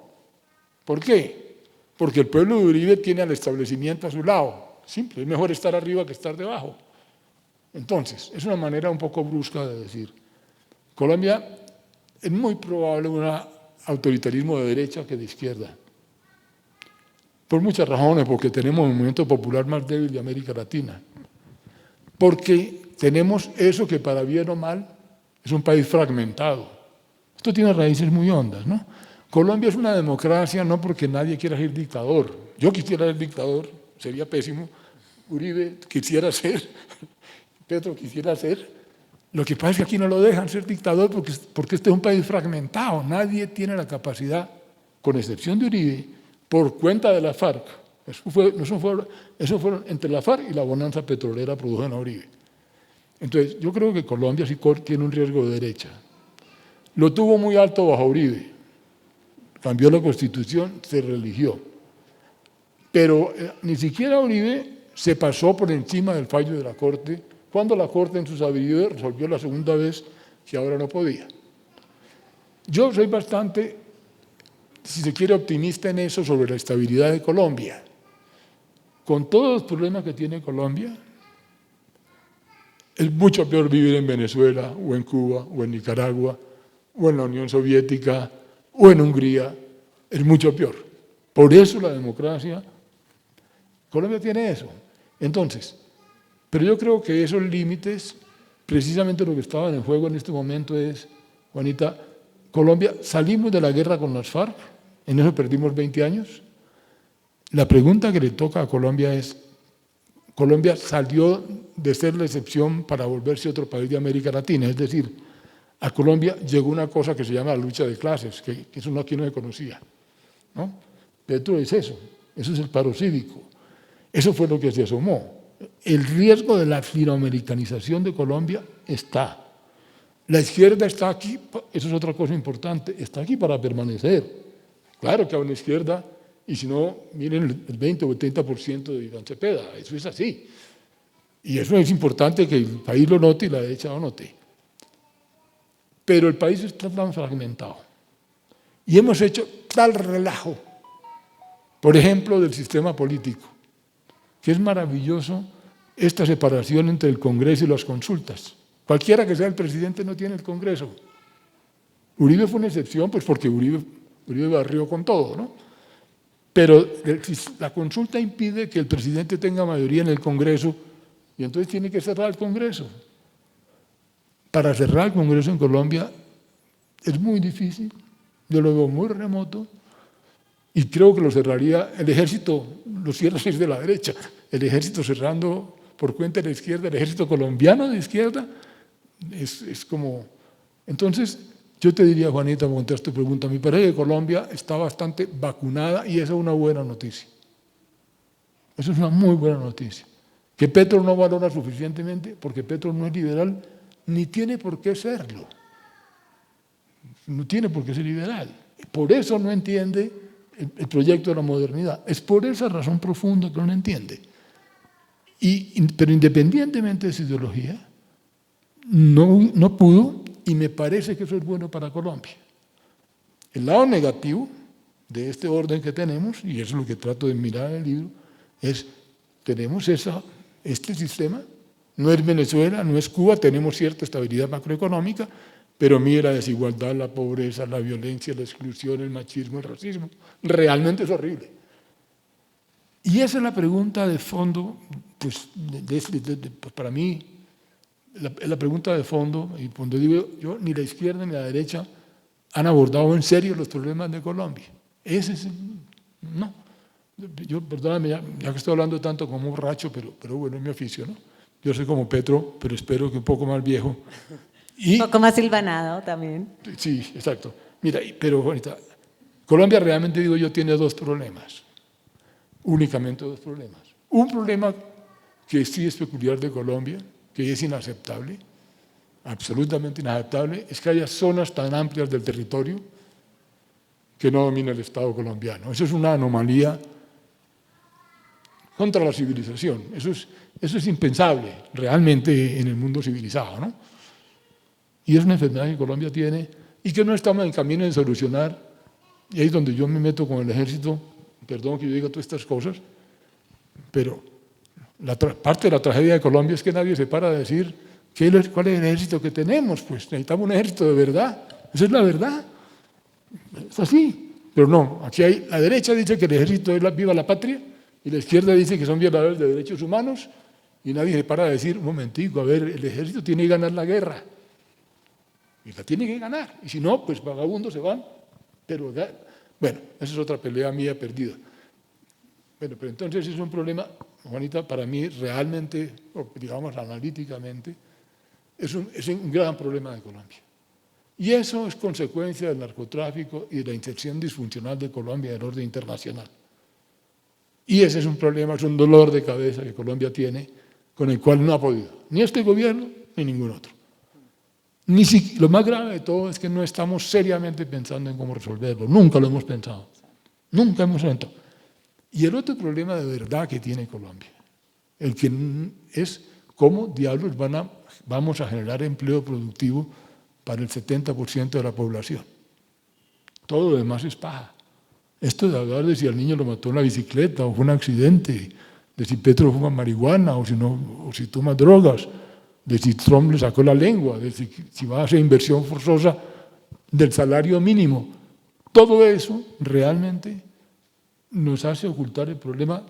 ¿Por qué? Porque el pueblo de Uribe tiene al establecimiento a su lado. Simple, es mejor estar arriba que estar debajo. Entonces, es una manera un poco brusca de decir, Colombia es muy probable un autoritarismo de derecha que de izquierda. Por muchas razones, porque tenemos el movimiento popular más débil de América Latina. Porque tenemos eso que para bien o mal es un país fragmentado. Esto tiene raíces muy hondas, ¿no? Colombia es una democracia no porque nadie quiera ser dictador. Yo quisiera ser dictador, sería pésimo. Uribe quisiera ser, Petro quisiera ser. Lo que pasa es que aquí no lo dejan ser dictador porque este es un país fragmentado. Nadie tiene la capacidad, con excepción de Uribe, por cuenta de la FARC. Eso fueron entre la FARC y la bonanza petrolera produjeron a Uribe. Entonces, yo creo que Colombia sí tiene un riesgo de derecha. Lo tuvo muy alto bajo Uribe. Cambió la Constitución, se reeligió. Pero ni siquiera Uribe se pasó por encima del fallo de la Corte, cuando la Corte en sus sabiduría resolvió la segunda vez que ahora no podía. Yo soy bastante, si se quiere, optimista en eso sobre la estabilidad de Colombia. Con todos los problemas que tiene Colombia, es mucho peor vivir en Venezuela, o en Cuba, o en Nicaragua, o en la Unión Soviética, o en Hungría, es mucho peor. Por eso la democracia, Colombia tiene eso. Entonces, pero yo creo que esos límites, precisamente lo que estaba en juego en este momento es, Juanita, Colombia, salimos de la guerra con las FARC, en eso perdimos 20 años. La pregunta que le toca a Colombia es, Colombia salió de ser la excepción para volverse otro país de América Latina, es decir, a Colombia llegó una cosa que se llama la lucha de clases, que eso aquí no se conocía, ¿no? Petro es eso es el paro cívico. Eso fue lo que se asomó. El riesgo de la latinoamericanización de Colombia está. La izquierda está aquí, eso es otra cosa importante, está aquí para permanecer. Claro que a una izquierda, y si no, miren el 20 o el 30% de Iván Cepeda, eso es así. Y eso es importante que el país lo note y la derecha lo note. Pero el país está tan fragmentado y hemos hecho tal relajo, por ejemplo, del sistema político, que es maravilloso esta separación entre el Congreso y las consultas. Cualquiera que sea el presidente no tiene el Congreso. Uribe fue una excepción, pues porque Uribe barrió con todo, ¿no? Pero la consulta impide que el presidente tenga mayoría en el Congreso y entonces tiene que cerrar el Congreso. Para cerrar el Congreso en Colombia es muy difícil, yo lo veo muy remoto y creo que lo cerraría el ejército, lo cierra si es de la derecha, el ejército cerrando por cuenta de la izquierda, el ejército colombiano de izquierda, es como… Entonces, yo te diría, Juanita, para contestar tu pregunta, me parece que Colombia está bastante vacunada y esa es una buena noticia. Eso es una muy buena noticia. Que Petro no valora suficientemente, porque Petro no es liberal, ni tiene por qué serlo. No tiene por qué ser liberal. Por eso no entiende el proyecto de la modernidad. Es por esa razón profunda que no lo entiende. Pero independientemente de su ideología, no pudo, y me parece que eso es bueno para Colombia. El lado negativo de este orden que tenemos, y eso es lo que trato de mirar en el libro, es tenemos este sistema, no es Venezuela, no es Cuba, tenemos cierta estabilidad macroeconómica, pero mira la desigualdad, la pobreza, la violencia, la exclusión, el machismo, el racismo, realmente es horrible. Y esa es la pregunta de fondo, pues, para mí, la pregunta de fondo, y cuando digo yo, ni la izquierda ni la derecha han abordado en serio los problemas de Colombia. No. Yo, perdóname, ya que estoy hablando tanto como borracho, pero bueno, es mi oficio, ¿no? Yo soy como Petro, pero espero que un poco más viejo. Un poco más silvanado también. Sí, exacto. Mira, pero Juanita, Colombia realmente, digo yo, tiene dos problemas. Únicamente dos problemas. Un problema que sí es peculiar de Colombia, que es inaceptable, absolutamente inaceptable, es que haya zonas tan amplias del territorio que no domina el Estado colombiano. Eso es una anomalía contra la civilización. Eso es impensable realmente en el mundo civilizado, ¿no? Y es una enfermedad que Colombia tiene y que no estamos en camino de solucionar. Y ahí es donde yo me meto con el ejército. Perdón que yo diga todas estas cosas, pero parte de la tragedia de Colombia es que nadie se para de decir cuál es el ejército que tenemos. Pues necesitamos un ejército de verdad. Esa es la verdad. Es así. Pero no, aquí la derecha dice que el ejército es viva la patria y la izquierda dice que son violadores de derechos humanos y nadie se para de decir, un momentico, a ver, el ejército tiene que ganar la guerra. Y la tiene que ganar. Y si no, pues vagabundos se van. Pero, bueno, esa es otra pelea mía perdida. Bueno, pero entonces es un problema, Juanita, para mí realmente, o digamos analíticamente, es un gran problema de Colombia. Y eso es consecuencia del narcotráfico y de la inserción disfuncional de Colombia en el orden internacional. Y ese es un problema, es un dolor de cabeza que Colombia tiene, con el cual no ha podido, ni este gobierno, ni ningún otro. Lo más grave de todo es que no estamos seriamente pensando en cómo resolverlo. Nunca lo hemos pensado. Nunca hemos pensado. Y el otro problema de verdad que tiene Colombia, el que es cómo diablos vamos a generar empleo productivo para el 70% de la población. Todo lo demás es paja. Esto de hablar de si al niño lo mató en la bicicleta o fue un accidente, de si Petro fuma marihuana o si toma drogas, de si Trump le sacó la lengua, de si va a hacer inversión forzosa del salario mínimo. Todo eso realmente nos hace ocultar el problema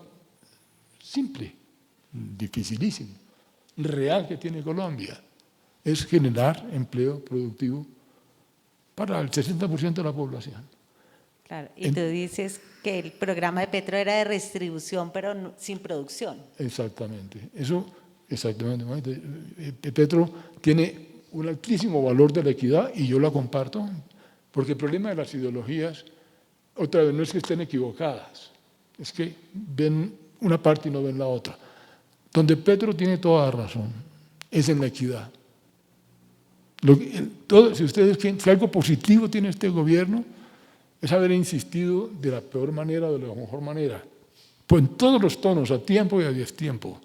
simple, dificilísimo, real que tiene Colombia. Es generar empleo productivo para el 60% de la población. Claro, y tú dices que el programa de Petro era de redistribución, pero sin producción. Exactamente. Exactamente. Petro tiene un altísimo valor de la equidad y yo la comparto, porque el problema de las ideologías, otra vez, no es que estén equivocadas, es que ven una parte y no ven la otra. Donde Petro tiene toda la razón es en la equidad. Si algo positivo tiene este gobierno es haber insistido de la peor manera o de la mejor manera, pues en todos los tonos, a tiempo y a destiempo,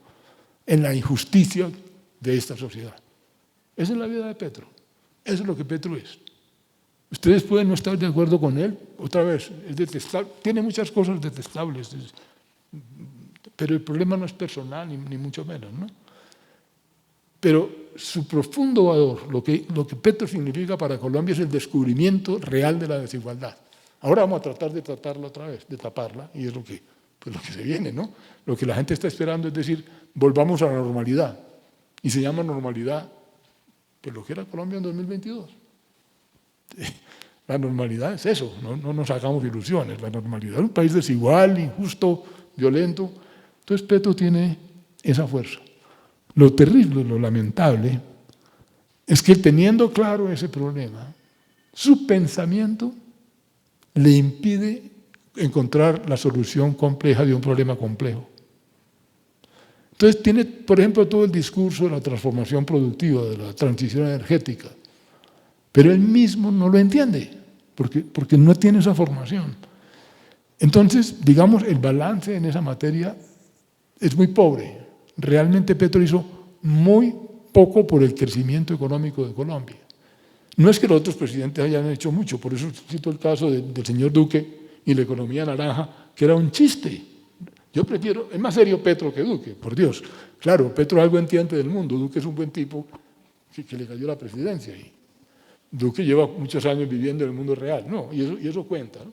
en la injusticia de esta sociedad. Esa es la vida de Petro. Eso es lo que Petro es. Ustedes pueden no estar de acuerdo con él, otra vez, es detestable, tiene muchas cosas detestables, pero el problema no es personal, ni mucho menos, ¿no? Pero su profundo valor, lo que Petro significa para Colombia es el descubrimiento real de la desigualdad. Ahora vamos a tratar de tratarla otra vez, de taparla, y es lo que se viene, ¿no? Lo que la gente está esperando es decir, volvamos a la normalidad. Y se llama normalidad, pues lo que era Colombia en 2022. La normalidad es eso, no nos hagamos ilusiones. La normalidad es un país desigual, injusto, violento. Entonces Petro tiene esa fuerza. Lo terrible, lo lamentable, es que teniendo claro ese problema, su pensamiento le impide encontrar la solución compleja de un problema complejo. Entonces tiene, por ejemplo, todo el discurso de la transformación productiva, de la transición energética, pero él mismo no lo entiende, porque no tiene esa formación. Entonces, digamos, el balance en esa materia es muy pobre. Realmente Petro hizo muy poco por el crecimiento económico de Colombia. No es que los otros presidentes hayan hecho mucho, por eso cito el caso del señor Duque y la economía naranja, que era un chiste. Yo prefiero, es más serio Petro que Duque, por Dios. Claro, Petro algo entiende del mundo, Duque es un buen tipo que le cayó la presidencia. Y Duque lleva muchos años viviendo en el mundo real, ¿no? Y eso cuenta, ¿no?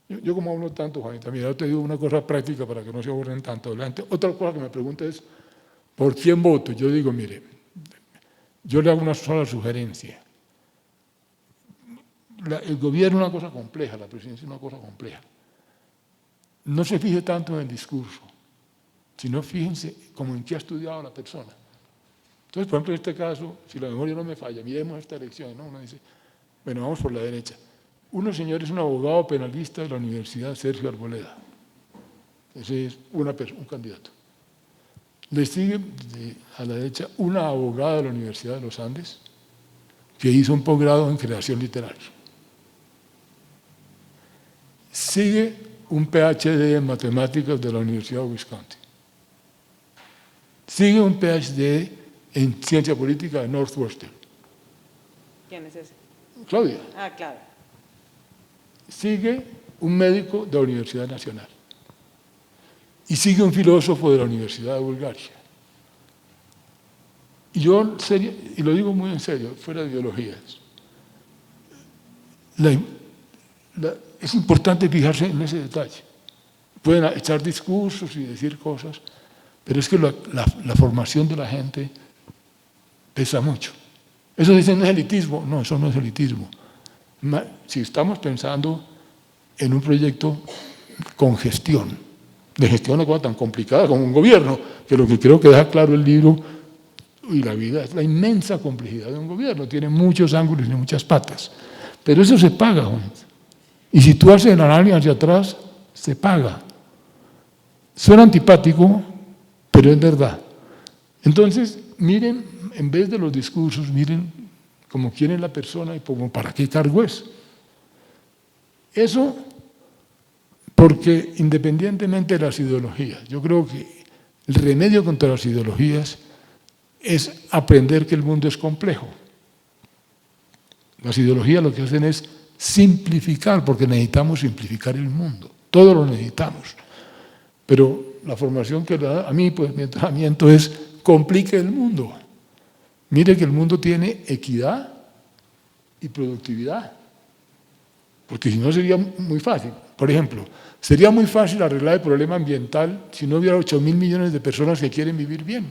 Yo como hablo tanto, Juanita, mira, yo te digo una cosa práctica para que no se aburren tanto. Otra cosa que me pregunta es, ¿por quién voto? Yo digo, mire, yo le hago una sola sugerencia. El gobierno es una cosa compleja, la presidencia es una cosa compleja. No se fije tanto en el discurso, sino fíjense como en qué ha estudiado la persona. Entonces, por ejemplo, en este caso, si la memoria no me falla, miremos esta elección, ¿no? Uno dice, bueno, vamos por la derecha. Uno, señor, es un abogado penalista de la Universidad Sergio Arboleda. Ese es un candidato. Le sigue a la derecha una abogada de la Universidad de los Andes que hizo un posgrado en creación literaria. Sigue un PhD en matemáticas de la Universidad de Wisconsin. Sigue un PhD en ciencia política de Northwestern. ¿Quién es ese? Claudia. Ah, claro. Sigue un médico de la Universidad Nacional. Y sigue un filósofo de la Universidad de Bulgaria. Y yo, y lo digo muy en serio, fuera de ideologías, es importante fijarse en ese detalle. Pueden echar discursos y decir cosas, pero es que la formación de la gente pesa mucho. Eso dicen, ¿no es elitismo? No, eso no es elitismo. Si estamos pensando en un proyecto con gestión, de gestión una cosa tan complicada como un gobierno, que lo que creo que deja claro el libro y la vida es la inmensa complejidad de un gobierno, tiene muchos ángulos y muchas patas, pero eso se paga, Juan. Y si tú haces el análisis hacia atrás, se paga. Suena antipático, pero es verdad. Entonces, miren, en vez de los discursos, miren cómo quieren la persona y como para qué cargo es. Eso, porque independientemente de las ideologías, yo creo que el remedio contra las ideologías es aprender que el mundo es complejo. Las ideologías lo que hacen es simplificar, porque necesitamos simplificar el mundo. Todo lo necesitamos. Pero la formación que da a mí, pues mi entrenamiento es complique el mundo. Mire que el mundo tiene equidad y productividad. Porque si no sería muy fácil. Por ejemplo, sería muy fácil arreglar el problema ambiental si no hubiera 8.000 millones de personas que quieren vivir bien.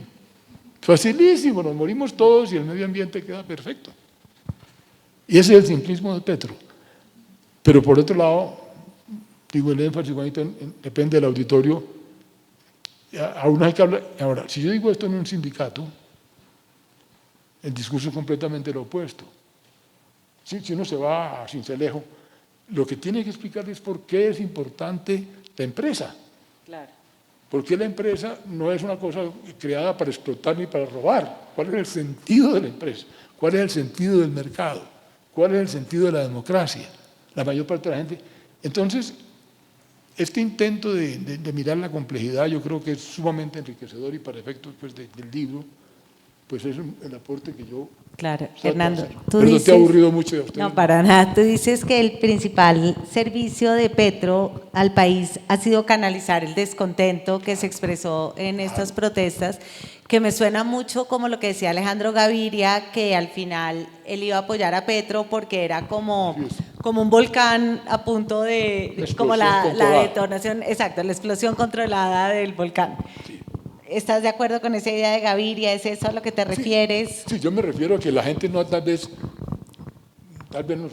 Facilísimo, nos morimos todos y el medio ambiente queda perfecto. Y ese es el simplismo de Petro. Pero por otro lado, digo, el énfasis, Juanito, depende del auditorio. Aún hay que hablar. Ahora, si yo digo esto en un sindicato, el discurso es completamente lo opuesto. Si uno se va a Sincelejo, lo que tiene que explicar es por qué es importante la empresa. Claro. ¿Por qué la empresa no es una cosa creada para explotar ni para robar? ¿Cuál es el sentido de la empresa? ¿Cuál es el sentido del mercado? ¿Cuál es el sentido de la democracia? La mayor parte de la gente. Entonces, este intento de mirar la complejidad yo creo que es sumamente enriquecedor y para efectos pues, del libro, pues es el aporte que yo... Claro, Hernando, tú pero dices... no te he aburrido mucho de usted. No, para nada. Tú dices que el principal servicio de Petro al país ha sido canalizar el descontento que se expresó en estas protestas, que me suena mucho como lo que decía Alejandro Gaviria, que al final él iba a apoyar a Petro porque era como un volcán a punto de... como la detonación, exacto, la explosión controlada del volcán. Sí. ¿Estás de acuerdo con esa idea de Gaviria? ¿Es eso a lo que te refieres? Sí, yo me refiero a que la gente tal vez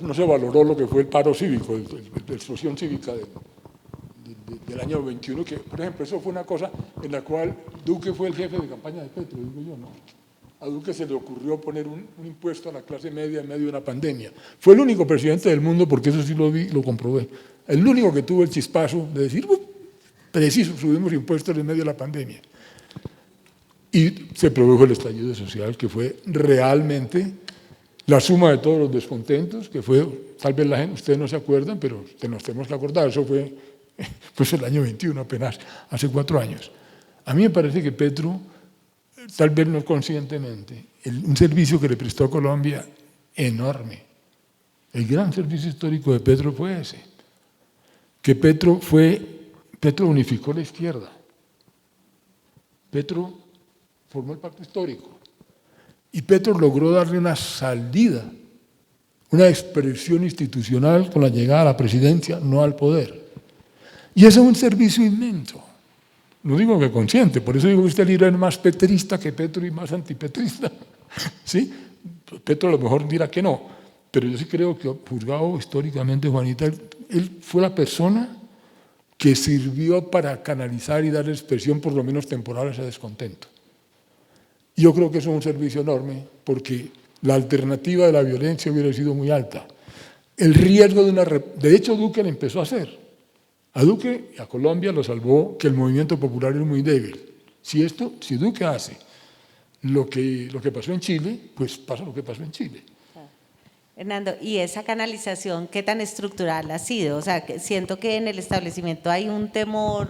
no se valoró lo que fue el paro cívico, la explosión cívica del año 21, que, por ejemplo, eso fue una cosa en la cual Duque fue el jefe de campaña de Petro, digo yo, ¿no? A Duque se le ocurrió poner un impuesto a la clase media en medio de una pandemia. Fue el único presidente del mundo, porque eso sí lo vi, lo comprobé, el único que tuvo el chispazo de decir, preciso, subimos impuestos en medio de la pandemia. Y se produjo el estallido social, que fue realmente la suma de todos los descontentos, que fue, tal vez la gente, ustedes no se acuerdan, pero nos tenemos que acordar, eso fue pues el año 21 apenas, hace 4 años. A mí me parece que Petro, tal vez no conscientemente, un servicio que le prestó a Colombia enorme. El gran servicio histórico de Petro fue ese, que Petro unificó la izquierda. Petro formó el pacto histórico. Y Petro logró darle una salida, una expresión institucional con la llegada a la presidencia, no al poder. Y ese es un servicio inmenso. No digo que consciente, por eso digo que este libro es más petrista que Petro y más antipetrista. ¿Sí? Petro a lo mejor dirá que no, pero yo sí creo que, juzgado históricamente, Juanita, él fue la persona que sirvió para canalizar y dar expresión, por lo menos temporal, a ese descontento. Yo creo que eso es un servicio enorme porque la alternativa de la violencia hubiera sido muy alta. El riesgo de una... De hecho, Duque lo empezó a hacer. A Duque y a Colombia lo salvó que el movimiento popular es muy débil. Si Duque hace lo que pasó en Chile, pues pasa lo que pasó en Chile. Hernando, ¿y esa canalización qué tan estructural ha sido? O sea, que siento que en el establecimiento hay un temor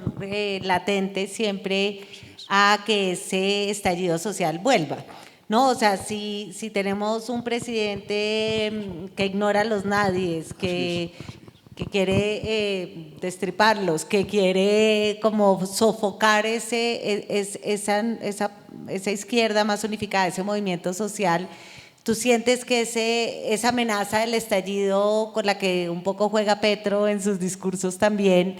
latente siempre a que ese estallido social vuelva, ¿no? O sea, si tenemos un presidente que ignora a los nadies, que quiere destriparlos, que quiere como sofocar esa izquierda más unificada, ese movimiento social, ¿tú sientes que esa amenaza del estallido con la que un poco juega Petro en sus discursos también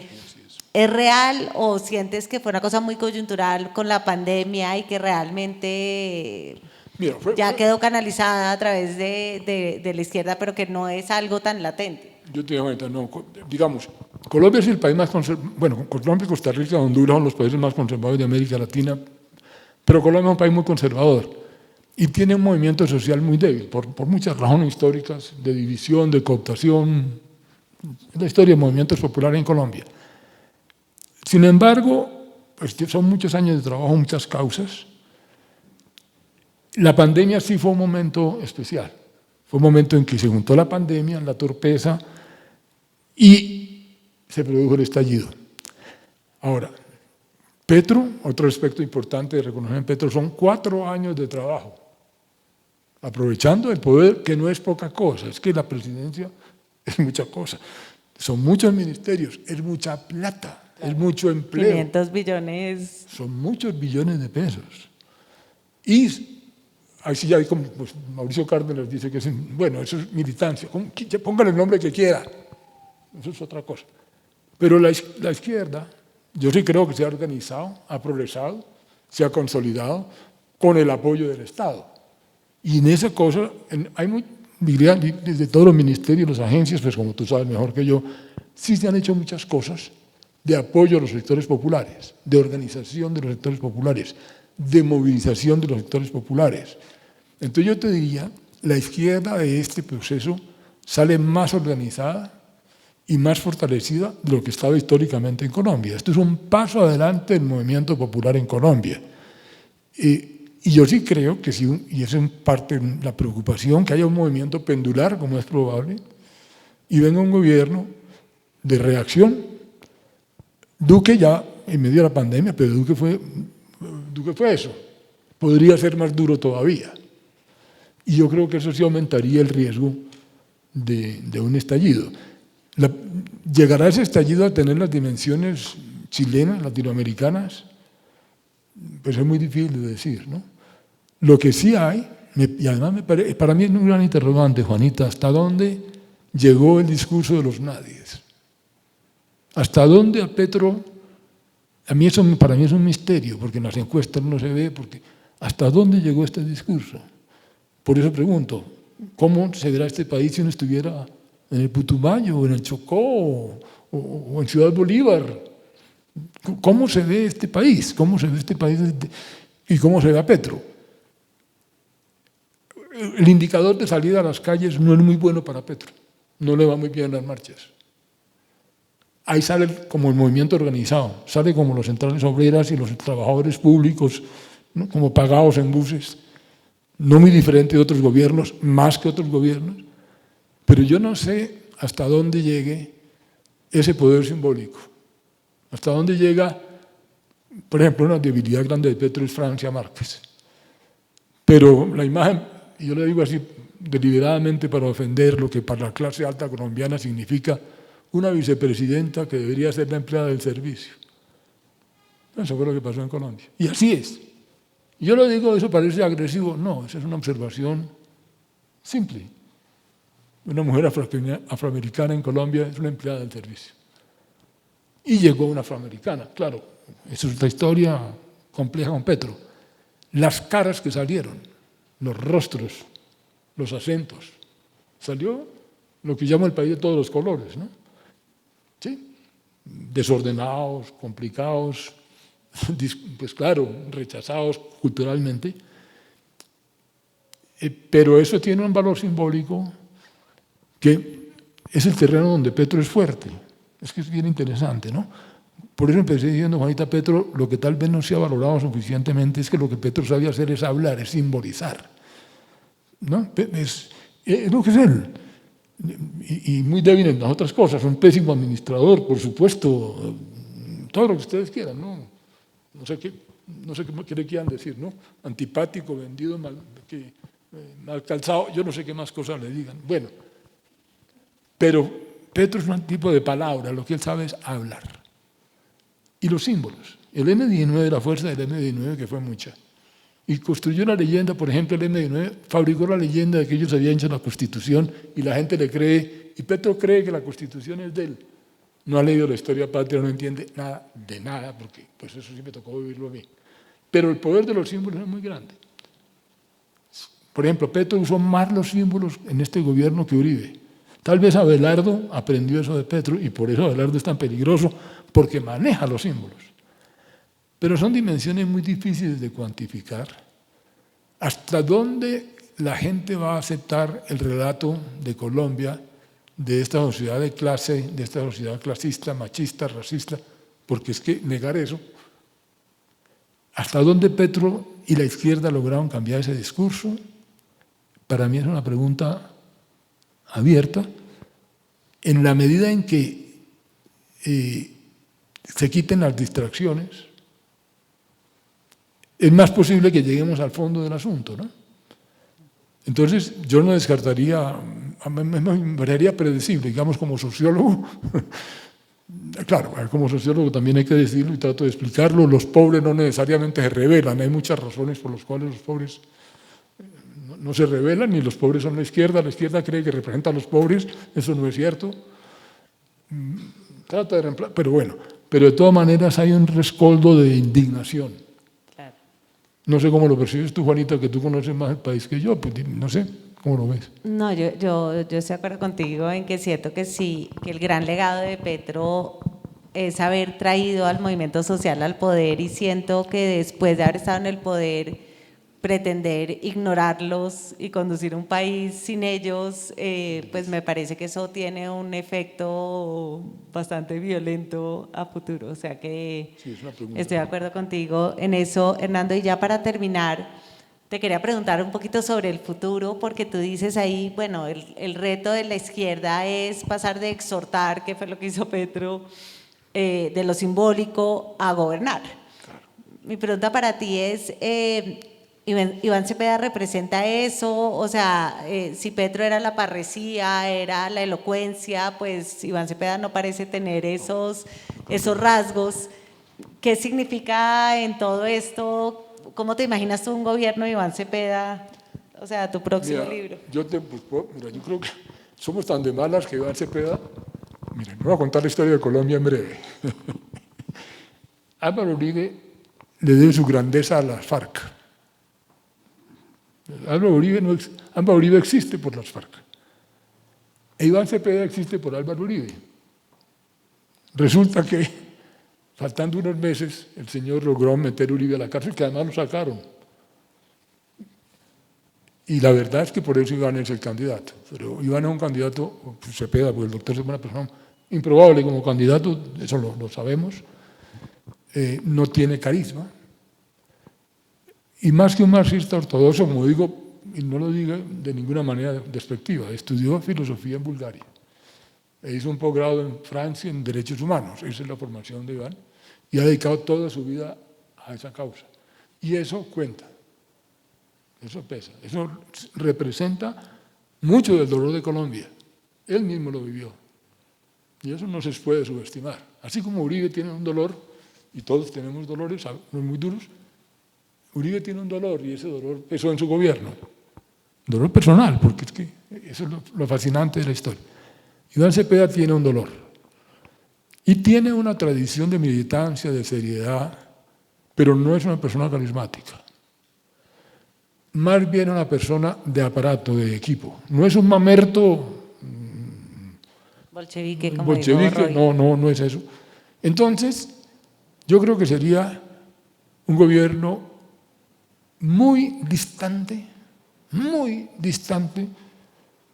es real o sientes que fue una cosa muy coyuntural con la pandemia y que realmente ya quedó canalizada a través de la izquierda, pero que no es algo tan latente? Yo te digo, no, digamos, Colombia es el país más conservador, bueno, Colombia, Costa Rica, Honduras son los países más conservadores de América Latina, pero Colombia es un país muy conservador y tiene un movimiento social muy débil, por muchas razones históricas, de división, de cooptación, la historia de movimientos populares en Colombia. Sin embargo, pues son muchos años de trabajo, muchas causas. La pandemia sí fue un momento especial. Fue un momento en que se juntó la pandemia, la torpeza, y se produjo el estallido. Ahora, Petro, otro aspecto importante de reconocer en Petro, son 4 años de trabajo, aprovechando el poder, que no es poca cosa, es que la presidencia es mucha cosa. Son muchos ministerios, es mucha plata, es mucho empleo. 500 billones. Son muchos billones de pesos. Y ahí sí ya hay como pues, Mauricio Cárdenas dice que es, bueno, eso es militancia, póngale el nombre que quiera, eso es otra cosa. Pero la izquierda, yo sí creo que se ha organizado, ha progresado, se ha consolidado con el apoyo del Estado. Y en esa cosa, diría, desde todos los ministerios, las agencias, pues como tú sabes mejor que yo, sí se han hecho muchas cosas de apoyo a los sectores populares, de organización de los sectores populares, de movilización de los sectores populares. Entonces yo te diría, la izquierda de este proceso sale más organizada y más fortalecida de lo que estaba históricamente en Colombia. Esto es un paso adelante del movimiento popular en Colombia. Y yo sí creo que sí, y esa es parte de la preocupación, que haya un movimiento pendular, como es probable, y venga un gobierno de reacción. Duque ya, en medio de la pandemia, pero Duque fue eso. Podría ser más duro todavía. Y yo creo que eso sí aumentaría el riesgo de un estallido. ¿Llegará ese estallido a tener las dimensiones chilenas, latinoamericanas? Pues es muy difícil de decir, ¿no? Lo que sí hay, y además para mí es un gran interrogante, Juanita, ¿hasta dónde llegó el discurso de los nadies? ¿Hasta dónde a Petro? Para mí es un misterio, porque en las encuestas no se ve, ¿hasta dónde llegó este discurso? Por eso pregunto, ¿cómo se verá este país si uno estuviera en el Putumayo, o en el Chocó, o en Ciudad Bolívar? ¿Cómo se ve este país? ¿Cómo se ve este país y cómo se ve a Petro? El indicador de salida a las calles no es muy bueno para Petro, no le va muy bien las marchas. Ahí sale como el movimiento organizado, sale como los centrales obreras y los trabajadores públicos, ¿no? Como pagados en buses, no muy diferente de otros gobiernos, más que otros gobiernos, pero yo no sé hasta dónde llegue ese poder simbólico, hasta dónde llega, por ejemplo, una debilidad grande de Petro es Francia Márquez, pero la imagen, y yo le digo así deliberadamente para ofender lo que para la clase alta colombiana significa una vicepresidenta que debería ser la empleada del servicio. Eso fue lo que pasó en Colombia. Y así es. Yo lo digo, ¿eso parece agresivo? No, esa es una observación simple. Una mujer afroamericana en Colombia es una empleada del servicio. Y llegó una afroamericana, claro, eso es la historia compleja con Petro. Las caras que salieron, los rostros, los acentos, salió lo que llamo el país de todos los colores, ¿no? ¿Sí? Desordenados, complicados, pues claro, rechazados culturalmente, Pero eso tiene un valor simbólico que es el terreno donde Petro es fuerte. Es que es bien interesante, ¿no? Por eso empecé diciendo, Juanita, Petro, lo que tal vez no se ha valorado suficientemente es que lo que Petro sabía hacer es hablar, es simbolizar, ¿no? Es lo que es él. Y muy débil en las otras cosas, un pésimo administrador, por supuesto, todo lo que ustedes quieran, ¿no? No sé qué le quieran decir, ¿no? Antipático, vendido, mal calzado, yo no sé qué más cosas le digan. Bueno, pero Petro es un tipo de palabra, lo que él sabe es hablar. Y los símbolos. El M-19, la fuerza del M-19, que fue mucha. Y construyó una leyenda, por ejemplo, el M-19 fabricó la leyenda de que ellos habían hecho la Constitución y la gente le cree, y Petro cree que la Constitución es de él. No ha leído la historia patria, no entiende nada de nada, porque pues eso sí me tocó vivirlo a mí. Pero el poder de los símbolos es muy grande. Por ejemplo, Petro usó más los símbolos en este gobierno que Uribe. Tal vez Abelardo aprendió eso de Petro y por eso Abelardo es tan peligroso, porque maneja los símbolos. Pero son dimensiones muy difíciles de cuantificar. ¿Hasta dónde la gente va a aceptar el relato de Colombia, de esta sociedad de clase, de esta sociedad clasista, machista, racista? Porque es que negar eso. ¿Hasta dónde Petro y la izquierda lograron cambiar ese discurso? Para mí es una pregunta abierta. En la medida en que se quiten las distracciones, es más posible que lleguemos al fondo del asunto, ¿no? Entonces, yo no descartaría, me parecería predecible, digamos, como sociólogo. Claro, como sociólogo también hay que decirlo y trato de explicarlo, los pobres no necesariamente se rebelan, hay muchas razones por las cuales los pobres no se rebelan, ni los pobres son la izquierda cree que representa a los pobres, eso no es cierto. Trata de reemplazar, pero bueno, pero de todas maneras hay un rescoldo de indignación. Claro. No sé cómo lo percibes tú, Juanita, que tú conoces más el país que yo, pues no sé, ¿cómo lo ves? No, yo estoy de acuerdo contigo en que siento que sí, que el gran legado de Petro es haber traído al movimiento social al poder y siento que después de haber estado en el poder pretender ignorarlos y conducir un país sin ellos, pues me parece que eso tiene un efecto bastante violento a futuro. O sea que Sí, es una pregunta. estoy de acuerdo contigo en eso, Hernando. Y ya para terminar, te quería preguntar un poquito sobre el futuro, porque tú dices ahí, bueno, el reto de la izquierda es pasar de exhortar, que fue lo que hizo Petro, de lo simbólico a gobernar. Claro. Mi pregunta para ti es, Iván Cepeda representa eso, o sea, si Petro era la parresía, era la elocuencia, pues Iván Cepeda no parece tener esos rasgos. ¿Qué significa en todo esto? ¿Cómo te imaginas tú un gobierno de Iván Cepeda? O sea, tu próximo libro. Yo creo que somos tan de malas que Iván Cepeda. Miren, voy a contar la historia de Colombia en breve. Álvaro Uribe le debe su grandeza a las FARC. Álvaro Uribe existe por las FARC. E Iván Cepeda existe por Álvaro Uribe. Resulta que, faltando unos meses, el señor logró meter a Uribe a la cárcel, que además lo sacaron. Y la verdad es que por eso Iván es el candidato. Pero Iván es un candidato, Cepeda, porque el doctor es una persona improbable como candidato, eso lo sabemos, no tiene carisma. Y más que un marxista ortodoxo, como digo, y no lo digo de ninguna manera despectiva, estudió filosofía en Bulgaria. E hizo un posgrado en Francia en Derechos Humanos, esa es la formación de Iván, y ha dedicado toda su vida a esa causa. Y eso cuenta, eso pesa, eso representa mucho del dolor de Colombia. Él mismo lo vivió. Y eso no se puede subestimar. Así como Uribe tiene un dolor, y todos tenemos dolores muy duros, Uribe tiene un dolor y ese dolor pesó en su gobierno. Dolor personal, porque es que eso es lo fascinante de la historia. Iván Cepeda tiene un dolor y tiene una tradición de militancia, de seriedad, pero no es una persona carismática. Más bien una persona de aparato, de equipo. No es un mamerto bolchevique, como bolchevique, no es eso. Entonces, yo creo que sería un gobierno muy distante, muy distante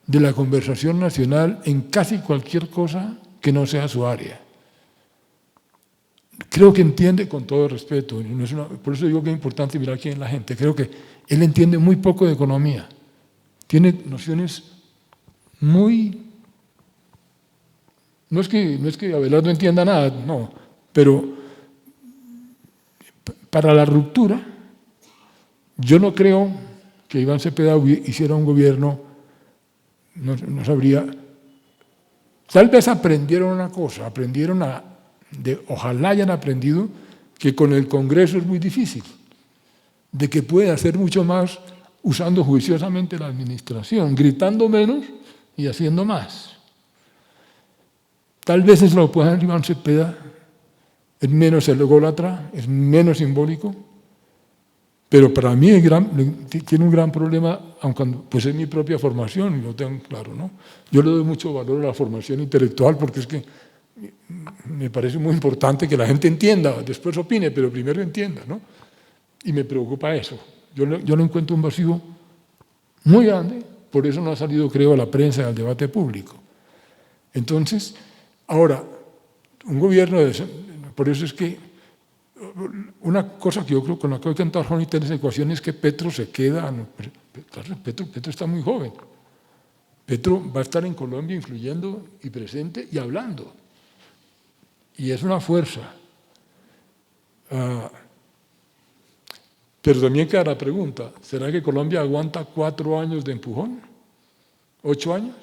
de la conversación nacional en casi cualquier cosa que no sea su área. Creo que entiende, con todo respeto, por eso digo que es importante mirar quién es la gente, creo que él entiende muy poco de economía, tiene nociones muy... No es que Abelardo entienda nada, no, pero para la ruptura, yo no creo que Iván Cepeda hiciera un gobierno, no sabría. Tal vez aprendieron una cosa, ojalá hayan aprendido que con el Congreso es muy difícil, de que puede hacer mucho más usando juiciosamente la administración, gritando menos y haciendo más. Tal vez es lo que puede hacer Iván Cepeda, es menos ególatra, es menos simbólico, pero para mí tiene un gran problema, aunque pues es mi propia formación, y lo tengo claro, ¿no? Yo le doy mucho valor a la formación intelectual porque es que me parece muy importante que la gente entienda, después opine, pero primero entienda, ¿no? Y me preocupa eso. Yo le encuentro un vacío muy grande, por eso no ha salido, creo, a la prensa y al debate público. Entonces, ahora, un gobierno por eso es que una cosa que yo creo con la que hay que entrar en esa ecuación es que Petro se queda, claro, Petro está muy joven. Petro va a estar en Colombia influyendo y presente y hablando. Y es una fuerza. Pero también queda la pregunta, ¿será que Colombia aguanta 4 años de empujón? ¿8 años?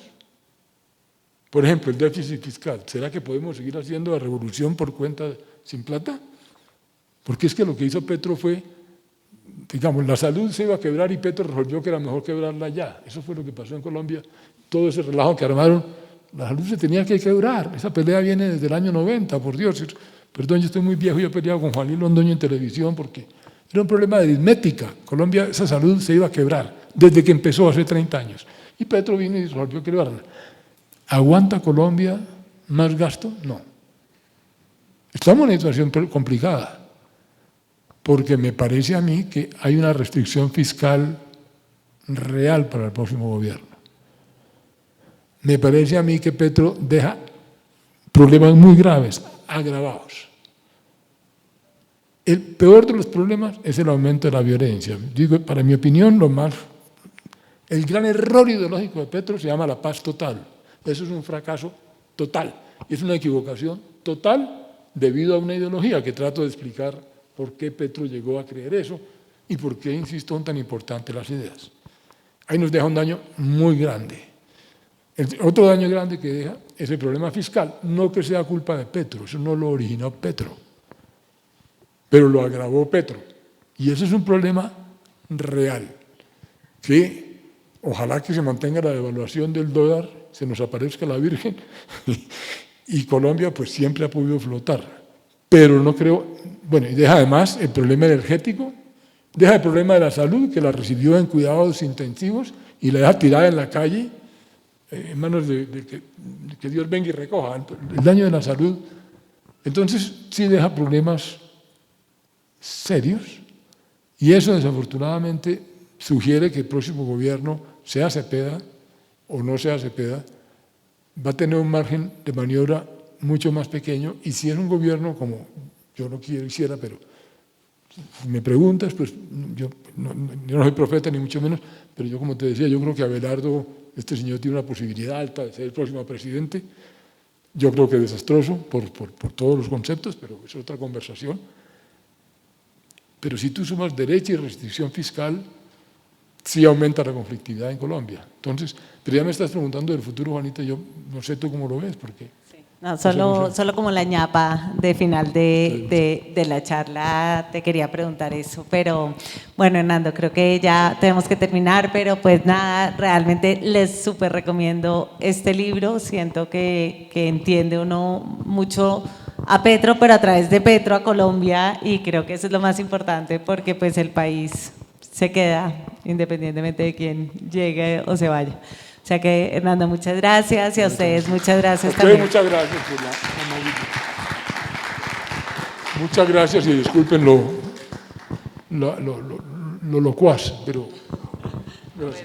Por ejemplo, el déficit fiscal. ¿Será que podemos seguir haciendo la revolución por cuenta sin plata? Porque es que lo que hizo Petro fue, digamos, la salud se iba a quebrar y Petro resolvió que era mejor quebrarla ya. Eso fue lo que pasó en Colombia. Todo ese relajo que armaron, la salud se tenía que quebrar. Esa pelea viene desde el año 90, por Dios. Perdón, yo estoy muy viejo, yo he peleado con Juan Luis Londoño en televisión porque era un problema de aritmética. Colombia, esa salud se iba a quebrar desde que empezó hace 30 años. Y Petro vino y resolvió quebrarla. ¿Aguanta Colombia más gasto? No. Estamos en una situación complicada, porque me parece a mí que hay una restricción fiscal real para el próximo gobierno. Me parece a mí que Petro deja problemas muy graves, agravados. El peor de los problemas es el aumento de la violencia. Digo, para mi opinión, el gran error ideológico de Petro se llama la paz total. Eso es un fracaso total, es una equivocación total debido a una ideología que trato de explicar por qué Petro llegó a creer eso y por qué, insisto, son tan importantes las ideas. Ahí nos deja un daño muy grande. Otro daño grande que deja es el problema fiscal, no que sea culpa de Petro, eso no lo originó Petro, pero lo agravó Petro. Y ese es un problema real, que ojalá que se mantenga la devaluación del dólar, se nos aparezca la Virgen, y Colombia pues siempre ha podido flotar. Pero no creo, bueno, y deja además el problema energético, deja el problema de la salud, que la recibió en cuidados intensivos y la deja tirada en la calle, en manos de que Dios venga y recoja el daño de la salud. Entonces sí deja problemas serios y eso desafortunadamente sugiere que el próximo gobierno, sea Cepeda o no sea Cepeda, va a tener un margen de maniobra mucho más pequeño y si es un gobierno como yo no quisiera, pero si me preguntas, pues yo no soy profeta ni mucho menos, pero yo como te decía, yo creo que Abelardo, este señor tiene una posibilidad alta de ser el próximo presidente, yo creo que desastroso por todos los conceptos, pero es otra conversación. Pero si tú sumas derecha y restricción fiscal, sí aumenta la conflictividad en Colombia. Entonces, pero ya me estás preguntando del futuro, Juanita, yo no sé tú cómo lo ves, porque... Sí. No, solo como la ñapa de final de la charla te quería preguntar eso, pero bueno, Hernando, creo que ya tenemos que terminar, pero pues nada, realmente les súper recomiendo este libro, siento que entiende uno mucho a Petro, pero a través de Petro a Colombia y creo que eso es lo más importante porque pues el país se queda independientemente de quién llegue o se vaya. O sea que, Hernando, muchas gracias y a ustedes muchas gracias también. Muchas gracias por la amabilidad. Muchas gracias y disculpen lo locuaz, pero... Gracias.